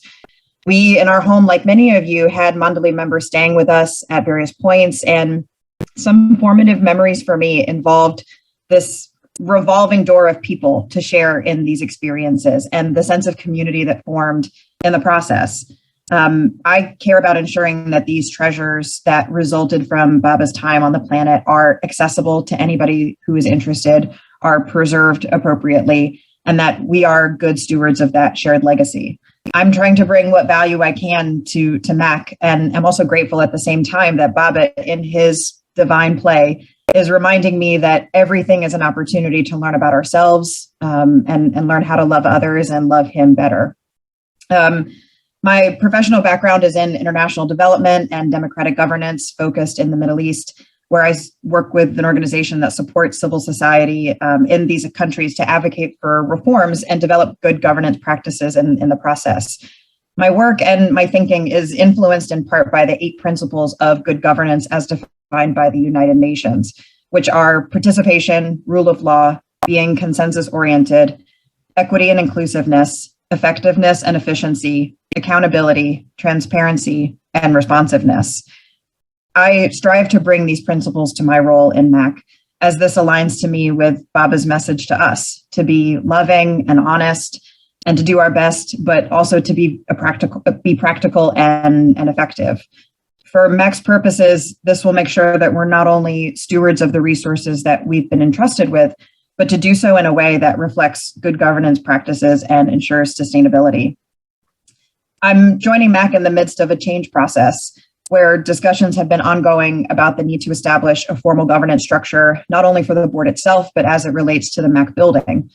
We, in our home, like many of you, had Mandali members staying with us at various points, and some formative memories for me involved this revolving door of people to share in these experiences and the sense of community that formed in the process. I care about ensuring that these treasures that resulted from Baba's time on the planet are accessible to anybody who is interested, are preserved appropriately, and that we are good stewards of that shared legacy. I'm trying to bring what value I can to MAC, and I'm also grateful at the same time that Baba, in his divine play, is reminding me that everything is an opportunity to learn about ourselves and learn how to love others and love him better. My professional background is in international development and democratic governance focused in the Middle East, where I work with an organization that supports civil society in these countries to advocate for reforms and develop good governance practices in the process. My work and my thinking is influenced in part by the 8 principles of good governance as defined by the United Nations, which are participation, rule of law, being consensus-oriented, equity and inclusiveness, effectiveness and efficiency, accountability, transparency, and responsiveness. I strive to bring these principles to my role in MAC, as this aligns to me with Baba's message to us, to be loving and honest, and to do our best, but also to be practical and effective. For MAC's purposes, this will make sure that we're not only stewards of the resources that we've been entrusted with, but to do so in a way that reflects good governance practices and ensures sustainability. I'm joining MAC in the midst of a change process where discussions have been ongoing about the need to establish a formal governance structure, not only for the board itself, but as it relates to the MAC building.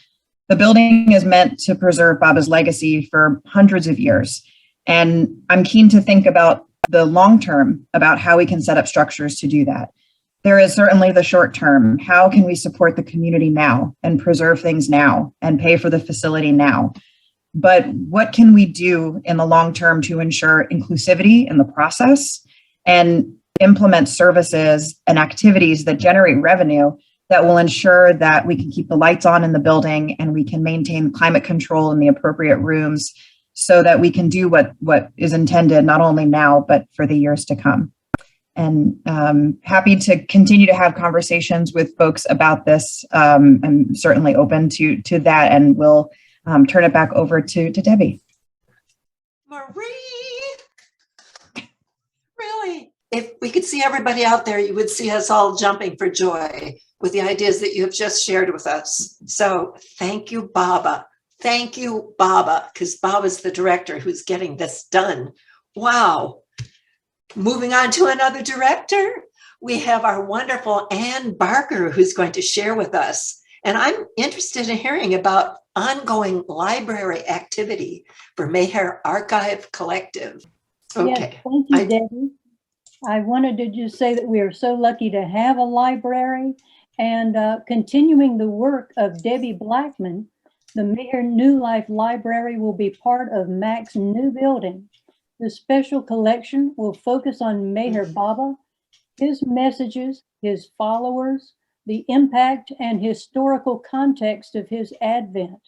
The building is meant to preserve Baba's legacy for hundreds of years, and I'm keen to think about the long term, about how we can set up structures to do that. There is certainly the short term. How can we support the community now and preserve things now and pay for the facility now? but what can we do in the long term to ensure inclusivity in the process and implement services and activities that generate revenue that will ensure that we can keep the lights on in the building and we can maintain climate control in the appropriate rooms so that we can do what is intended, not only now, but for the years to come. And happy to continue to have conversations with folks about this. I'm certainly open to that, and we'll turn it back over to Debbie. Marie, really, if we could see everybody out there, you would see us all jumping for joy with the ideas that you have just shared with us. So thank you, Baba. Thank you, Baba, because Baba's the director who's getting this done. Wow. Moving on to another director, we have our wonderful Ann Barker, who's going to share with us. And I'm interested in hearing about ongoing library activity for Mayhair Archive Collective. Okay. Yes, thank you, Debbie. I wanted to just say that we are so lucky to have a library, and continuing the work of Debbie Blackman, the Mayhair New Life Library will be part of MAC's new building. The special collection will focus on Mayhair Baba, his messages, his followers, the impact and historical context of his advent.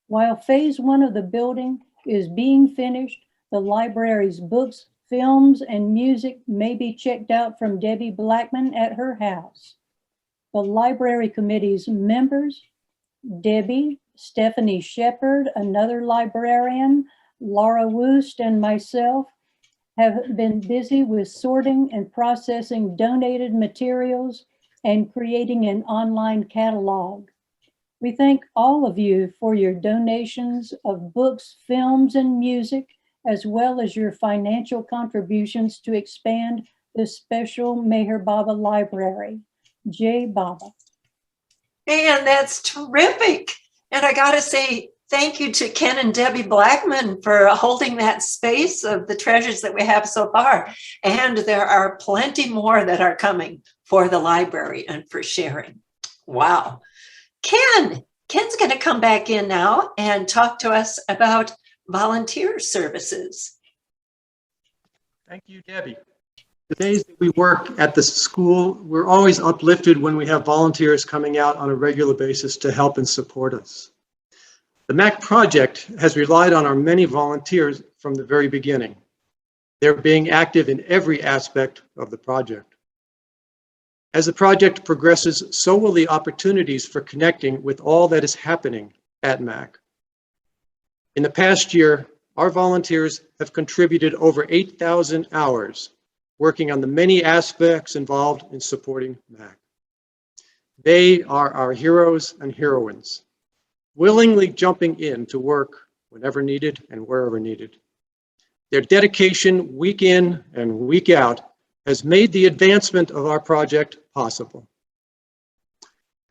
While phase 1 of the building is being finished, the library's books, films, and music may be checked out from Debbie Blackman at her house. The library committee's members, Debbie, Stephanie Shepard, another librarian, Laura Woost, and myself, have been busy with sorting and processing donated materials and creating an online catalog. We thank all of you for your donations of books, films, and music, as well as your financial contributions to expand this special Mayhair Baba library. Jai Baba. And that's terrific. And I gotta say, thank you to Ken and Debbie Blackman for holding that space of the treasures that we have so far. And there are plenty more that are coming for the library and for sharing. Wow. Ken's gonna come back in now and talk to us about volunteer services. Thank you, Debbie. The days that we work at the school, we're always uplifted when we have volunteers coming out on a regular basis to help and support us. The MAC project has relied on our many volunteers from the very beginning. They're being active in every aspect of the project. As the project progresses, so will the opportunities for connecting with all that is happening at MAC. In the past year, our volunteers have contributed over 8,000 hours working on the many aspects involved in supporting MAC. They are our heroes and heroines, willingly jumping in to work whenever needed and wherever needed. Their dedication week in and week out has made the advancement of our project possible.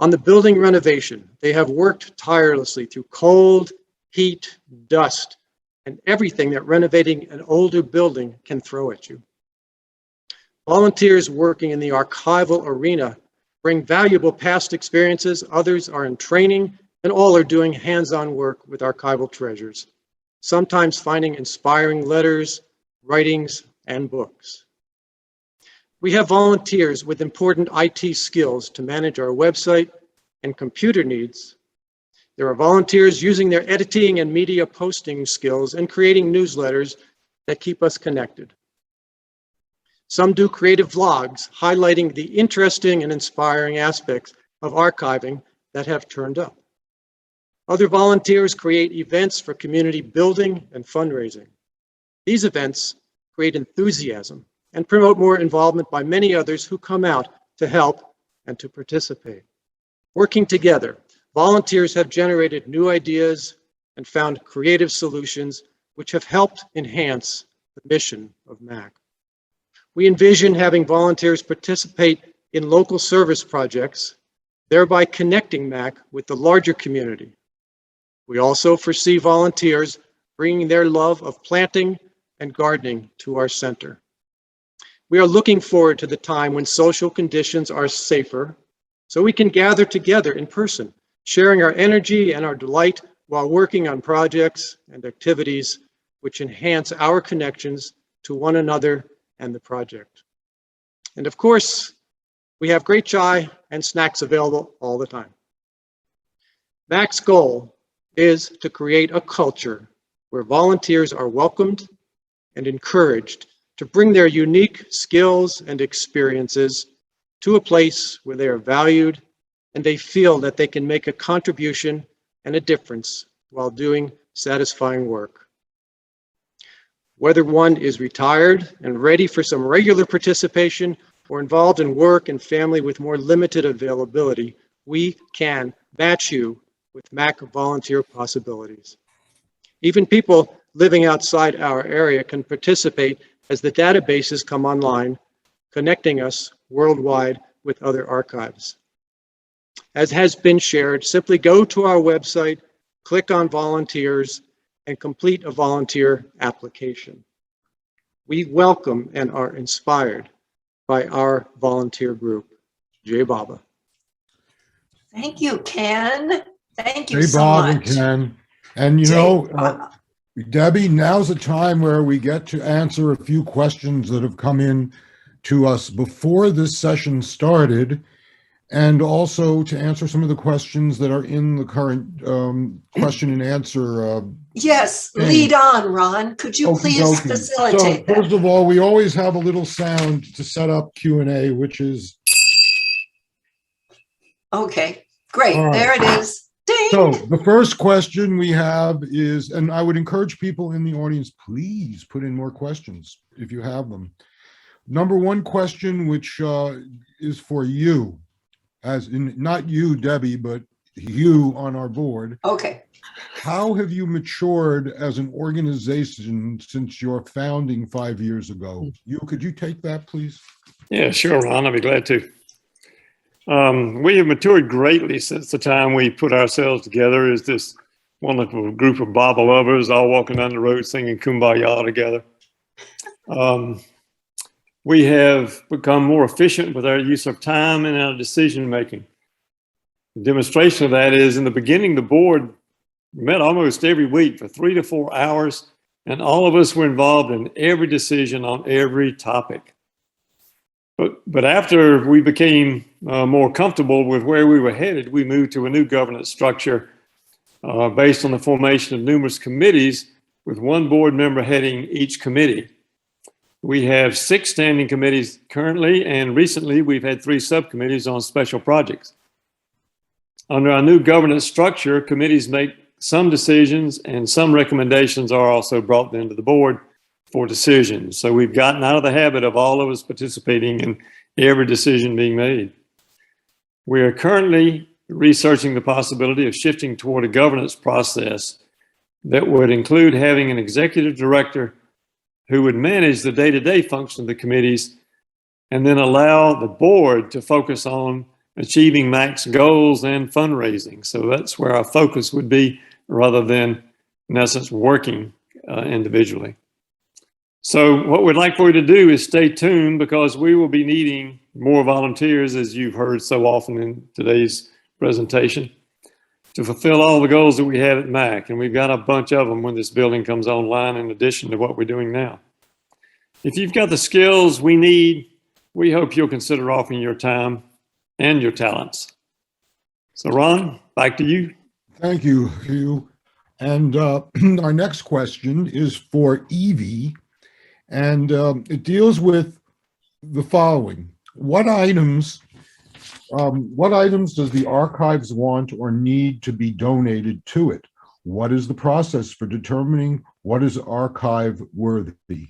On the building renovation, they have worked tirelessly through cold, heat, dust, and everything that renovating an older building can throw at you. Volunteers working in the archival arena bring valuable past experiences, others are in training, and all are doing hands-on work with archival treasures, sometimes finding inspiring letters, writings, and books. We have volunteers with important IT skills to manage our website and computer needs. There are volunteers using their editing and media posting skills and creating newsletters that keep us connected. Some do creative vlogs highlighting the interesting and inspiring aspects of archiving that have turned up. Other volunteers create events for community building and fundraising. These events create enthusiasm and promote more involvement by many others who come out to help and to participate. Working together, volunteers have generated new ideas and found creative solutions which have helped enhance the mission of MAC. We envision having volunteers participate in local service projects, thereby connecting MAC with the larger community. We also foresee volunteers bringing their love of planting and gardening to our center. We are looking forward to the time when social conditions are safer, so we can gather together in person, sharing our energy and our delight while working on projects and activities which enhance our connections to one another and the project. And of course, we have great chai and snacks available all the time. MAC's goal is to create a culture where volunteers are welcomed and encouraged to bring their unique skills and experiences to a place where they are valued and they feel that they can make a contribution and a difference while doing satisfying work. Whether one is retired and ready for some regular participation or involved in work and family with more limited availability, we can match you with MAC volunteer possibilities. Even people living outside our area can participate as the databases come online, connecting us worldwide with other archives. As has been shared, simply go to our website, click on volunteers, and complete a volunteer application. We welcome and are inspired by our volunteer group. Jai Baba. Thank you, Ken. Thank you Hey, so Bob and much. Ken. And you know, Debbie, now's the time where we get to answer a few questions that have come in to us before this session started, and also to answer some of the questions that are in the current question and answer. Yes, thing. lead on, Ron. Could you please Okey-dokey. facilitate So that? first of all, we always have a little sound to set up Q&A, which is. Okay, great. All right. There it is. Ding. So the first question we have is, and I would encourage people in the audience, please put in more questions if you have them. Number one question, which is for you, as in not you, Debbie, but you on our board. Okay. How have you matured as an organization since your founding 5 years ago? Could you take that, please? Yeah, sure, Ron. I'd be glad to. We have matured greatly since the time we put ourselves together as this wonderful group of Baba lovers all walking down the road singing Kumbaya together. We have become more efficient with our use of time and our decision making. The demonstration of that is in the beginning, the board met almost every week for 3 to 4 hours, and all of us were involved in every decision on every topic. But after we became more comfortable with where we were headed, we moved to a new governance structure based on the formation of numerous committees with one board member heading each committee. We have 6 standing committees currently, and recently we've had 3 subcommittees on special projects. Under our new governance structure, committees make some decisions and some recommendations are also brought into the board for decisions. So we've gotten out of the habit of all of us participating in every decision being made. We are currently researching the possibility of shifting toward a governance process that would include having an executive director who would manage the day-to-day function of the committees and then allow the board to focus on achieving MAC's goals and fundraising. So that's where our focus would be rather than, in essence, working individually. So what we'd like for you to do is stay tuned because we will be needing more volunteers, as you've heard so often in today's presentation, to fulfill all the goals that we have at MAC. And we've got a bunch of them when this building comes online in addition to what we're doing now. If you've got the skills we need, we hope you'll consider offering your time and your talents. So Ron, back to you. Thank you, Hugh. And our next question is for Evie. And it deals with the following. What items does the archives want or need to be donated to it? What is the process for determining what is archive worthy?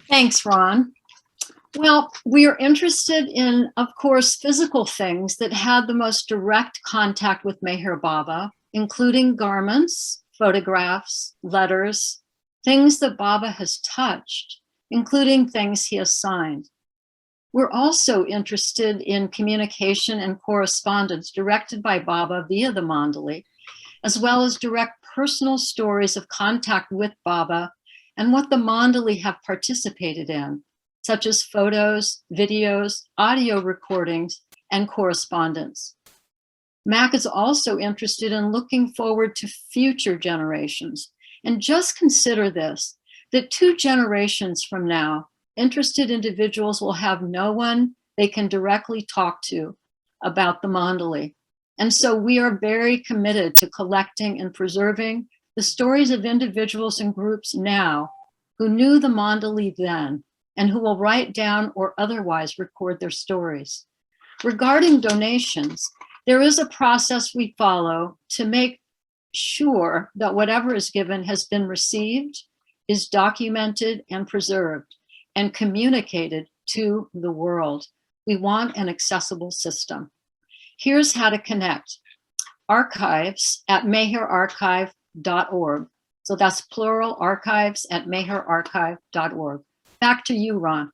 Thanks, Ron. Well, we are interested in, of course, physical things that had the most direct contact with Meher Baba, including garments, photographs, letters, things that Baba has touched, including things he has signed. We're also interested in communication and correspondence directed by Baba via the Mandali, as well as direct personal stories of contact with Baba and what the Mandali have participated in, such as photos, videos, audio recordings, and correspondence. MAC is also interested in looking forward to future generations. And just consider this, that 2 generations from now, interested individuals will have no one they can directly talk to about the Mandali. And so we are very committed to collecting and preserving the stories of individuals and groups now who knew the Mandali then and who will write down or otherwise record their stories. Regarding donations, there is a process we follow to make sure that whatever is given has been received, is documented and preserved, and communicated to the world. We want an accessible system. Here's how to connect. archives@mayhairarchive.org. So that's plural, archives@mayhairarchive.org. Back to you, Ron.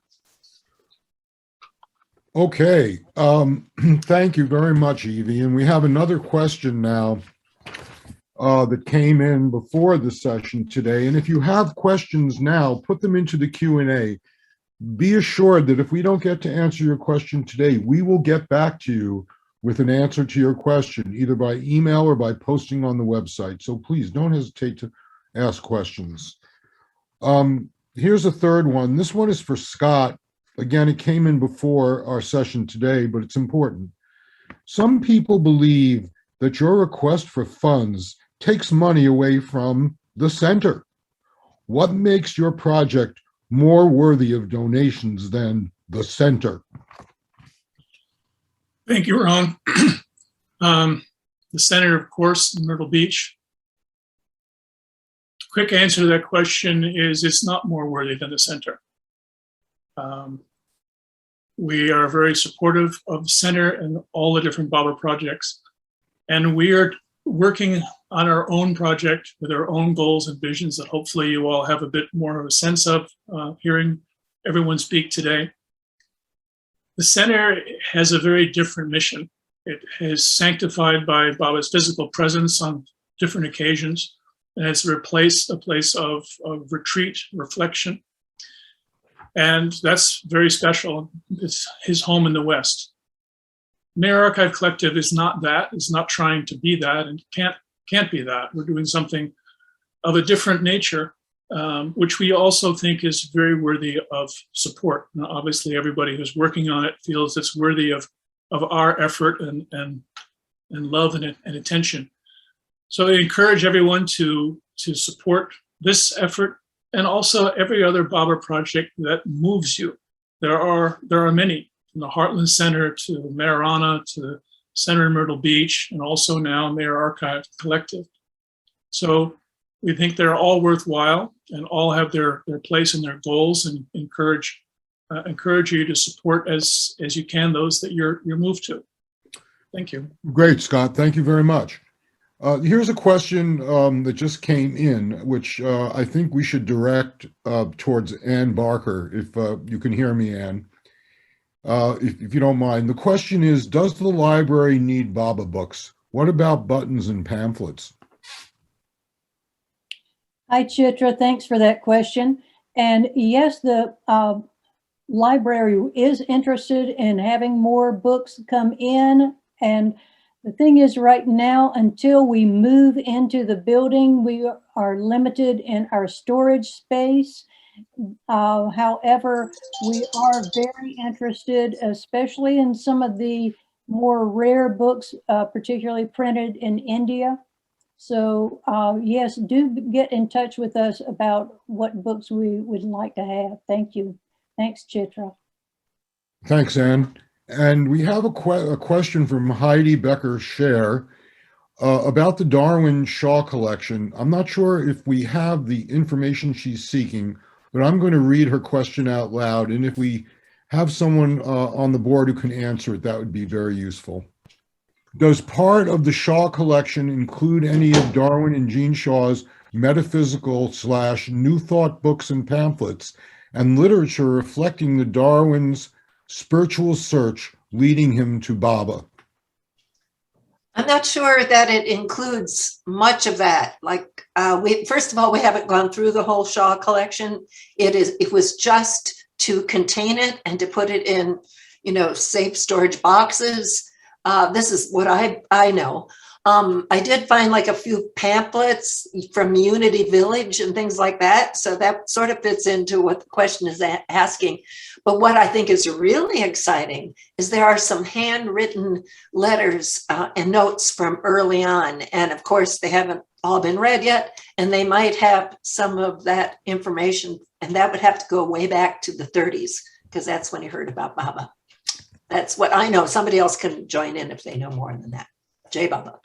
Okay, thank you very much, Evie. And we have another question now that came in before the session today. And if you have questions now, put them into the Q&A. Be assured that if we don't get to answer your question today, we will get back to you with an answer to your question, either by email or by posting on the website. So please don't hesitate to ask questions. Here's a third one. This one is for Scott. Again, it came in before our session today, but it's important. Some people believe that your request for funds takes money away from the center. What makes your project more worthy of donations than the center? Thank you, Ron. The center, of course, in Myrtle Beach. Quick answer to that question is it's not more worthy than the center. We are very supportive of the center and all the different BABA projects. And we are working on our own project with our own goals and visions that hopefully you all have a bit more of a sense of hearing everyone speak today. The center has a very different mission. It is sanctified by Baba's physical presence on different occasions, and it's a place of retreat, reflection. And that's very special. It's his home in the West. Mayher Archive Collective is not that, is not trying to be that, and can't be that. We're doing something of a different nature, which we also think is very worthy of support. Now, obviously, everybody who's working on it feels it's worthy of our effort and love and attention. So I encourage everyone to support this effort and also every other BABA project that moves you. There are many, from the Heartland Center to Marana to the Center in Myrtle Beach, and also now Mayher Archive Collective. So we think they're all worthwhile and all have their place and their goals, and encourage you to support as you can those that you're moved to. Thank you. Great, Scott. Thank you very much. Here's a question that just came in, which I think we should direct towards Ann Barker, if you can hear me, Ann, if you don't mind. The question is, does the library need BABA books? What about buttons and pamphlets? Hi, Chitra. Thanks for that question. And yes, the library is interested in having more books come in. And the thing is, right now, until we move into the building, we are limited in our storage space. However, we are very interested, especially in some of the more rare books, particularly printed in India. So yes, do get in touch with us about what books we would like to have. Thank you. Thanks, Chitra. Thanks, Ann. And we have a question from Heidi Becker-Scher about the Darwin Shaw collection. I'm not sure if we have the information she's seeking, but I'm going to read her question out loud. And if we have someone on the board who can answer it, that would be very useful. Does part of the Shaw collection include any of Darwin and Jean Shaw's metaphysical/New Thought books and pamphlets and literature reflecting the Darwin's spiritual search leading him to Baba? I'm not sure that it includes much of that. Like, first of all, we haven't gone through the whole Shaw collection. It was just to contain it and to put it in, safe storage boxes. This is what I know. I did find like a few pamphlets from Unity Village and things like that. So that sort of fits into what the question is asking. But what I think is really exciting is there are some handwritten letters and notes from early on. And of course, they haven't all been read yet, and they might have some of that information. And that would have to go way back to the 30s, because that's when he heard about Baba. That's what I know. Somebody else can join in if they know more than that. Jai Baba.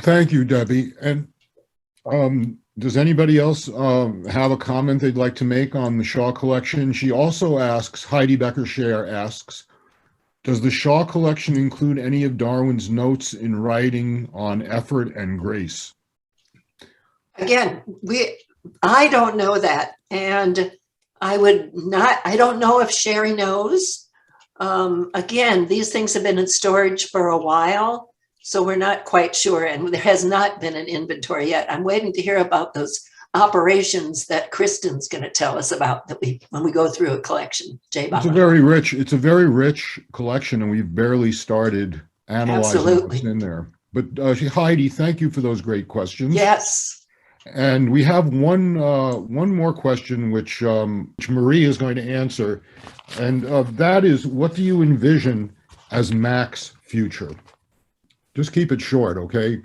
Thank you, Debbie. And does anybody else have a comment they'd like to make on the Shaw Collection? She also asks, Heidi Becker-Scher asks, does the Shaw Collection include any of Darwin's notes in writing on effort and grace? Again, I don't know that. And I don't know if Sherry knows. Again, these things have been in storage for a while, so we're not quite sure, and there has not been an inventory yet. I'm waiting to hear about those operations that Kristen's going to tell us about when we go through a collection. Jai Baba. It's a very rich collection, and we've barely started analyzing what's in there. But Heidi, thank you for those great questions. Yes. And we have one more question, which Marie is going to answer, and that is, what do you envision as MAC's future? Just keep it short, okay?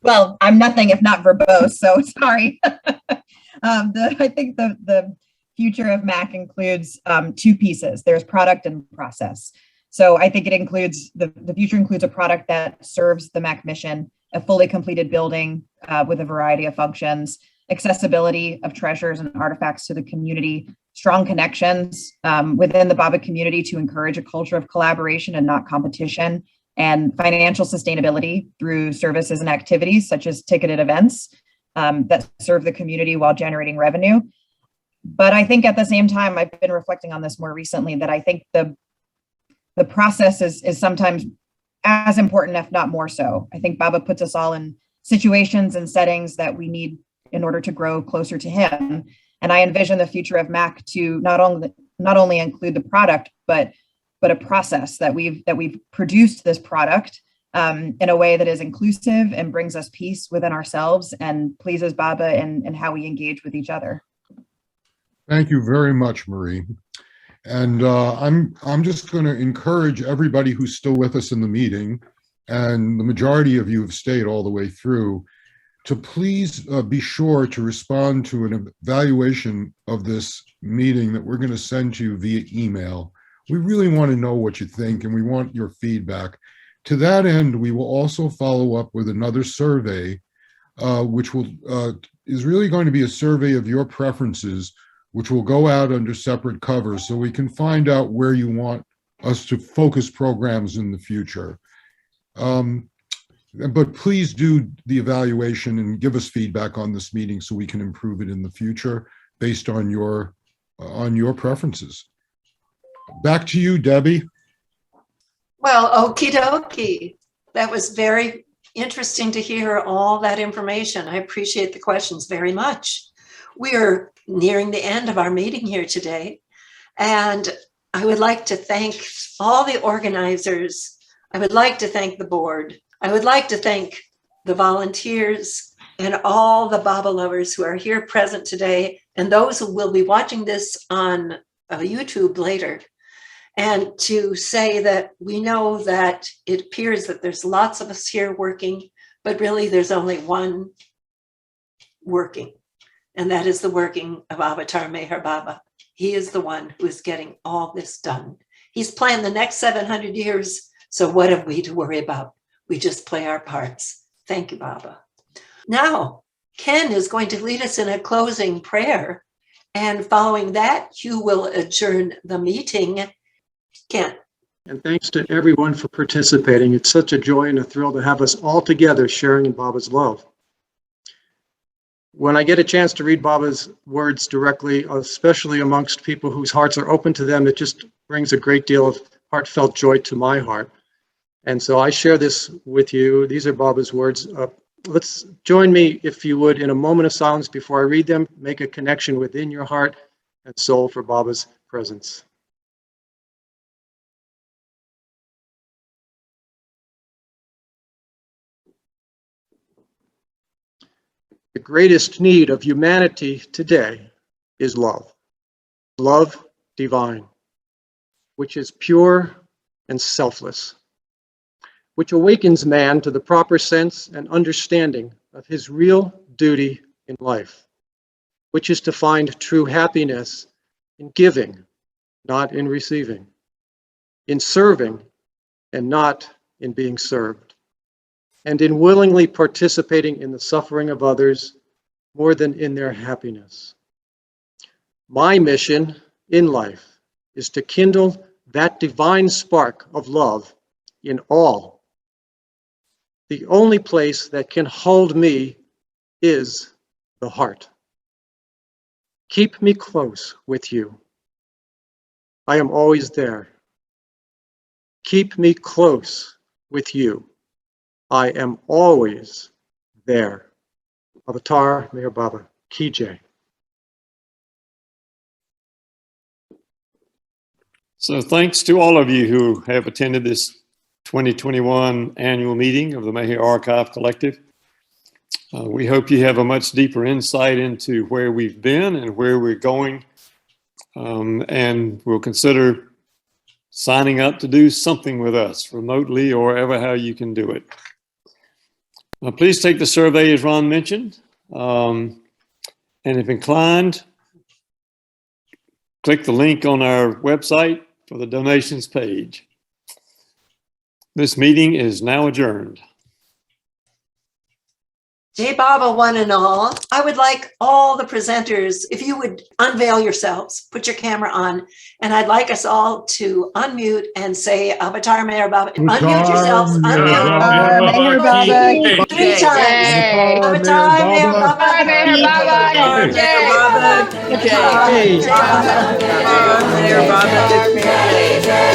Well, I'm nothing if not verbose, so sorry. I think the future of MAC includes two pieces. There's product and process. So I think it includes, the future includes a product that serves the MAC mission, a fully completed building with a variety of functions, accessibility of treasures and artifacts to the community, strong connections within the BABA community to encourage a culture of collaboration and not competition, and financial sustainability through services and activities such as ticketed events that serve the community while generating revenue. But I think at the same time, I've been reflecting on this more recently, that I think the process is sometimes as important, if not more so. I think Baba puts us all in situations and settings that we need in order to grow closer to him. And I envision the future of MAC to not only include the product, but a process that we've produced this product in a way that is inclusive and brings us peace within ourselves and pleases Baba and how we engage with each other. Thank you very much, Marie. And I'm just going to encourage everybody who's still with us in the meeting, and the majority of you have stayed all the way through, to please be sure to respond to an evaluation of this meeting that we're going to send to you via email. We really want to know what you think, and we want your feedback. To that end, we will also follow up with another survey, which is really going to be a survey of your preferences, which will go out under separate covers so we can find out where you want us to focus programs in the future. But please do the evaluation and give us feedback on this meeting so we can improve it in the future based on your preferences. Back to you, Debbie. Well, okie dokie. That was very interesting to hear all that information. I appreciate the questions very much. We are nearing the end of our meeting here today, and I would like to thank all the organizers. I would like to thank the board. I would like to thank the volunteers and all the Baba lovers who are here present today, and those who will be watching this on YouTube later. And to say that we know that it appears that there's lots of us here working, but really there's only one working, and that is the working of Avatar Meher Baba. He is the one who is getting all this done. He's planned the next 700 years, so what have we to worry about? We just play our parts. Thank you, Baba. Now, Ken is going to lead us in a closing prayer, and following that, you will adjourn the meeting. Ken. And thanks to everyone for participating. It's such a joy and a thrill to have us all together sharing in Baba's love. When I get a chance to read Baba's words directly, especially amongst people whose hearts are open to them, it just brings a great deal of heartfelt joy to my heart. And so I share this with you. These are Baba's words. Let's join me, if you would, in a moment of silence before I read them. Make a connection within your heart and soul for Baba's presence. The greatest need of humanity today is love. Love divine, which is pure and selfless, which awakens man to the proper sense and understanding of his real duty in life, which is to find true happiness in giving, not in receiving, in serving and not in being served, and in willingly participating in the suffering of others more than in their happiness. My mission in life is to kindle that divine spark of love in all. The only place that can hold me is the heart. Keep me close with you. I am always there. Keep me close with you. I am always there. Avatar Meher Baba Ki Jai. So thanks to all of you who have attended this 2021 annual meeting of the Meher Archive Collective. We hope you have a much deeper insight into where we've been and where we're going, and we'll consider signing up to do something with us remotely or ever how you can do it. Please take the survey as Ron mentioned, and if inclined, click the link on our website for the donations page. This meeting is now adjourned. Jay Baba, one and all, I would like all the presenters, if you would unveil yourselves, put your camera on, and I'd like us all to unmute and say Avatar Meher Baba. Unmute yourselves. Unmute. Meher Baba. 3 times. Avatar Meher Baba. Meher Baba. Avatar Meher Baba. Jay Baba.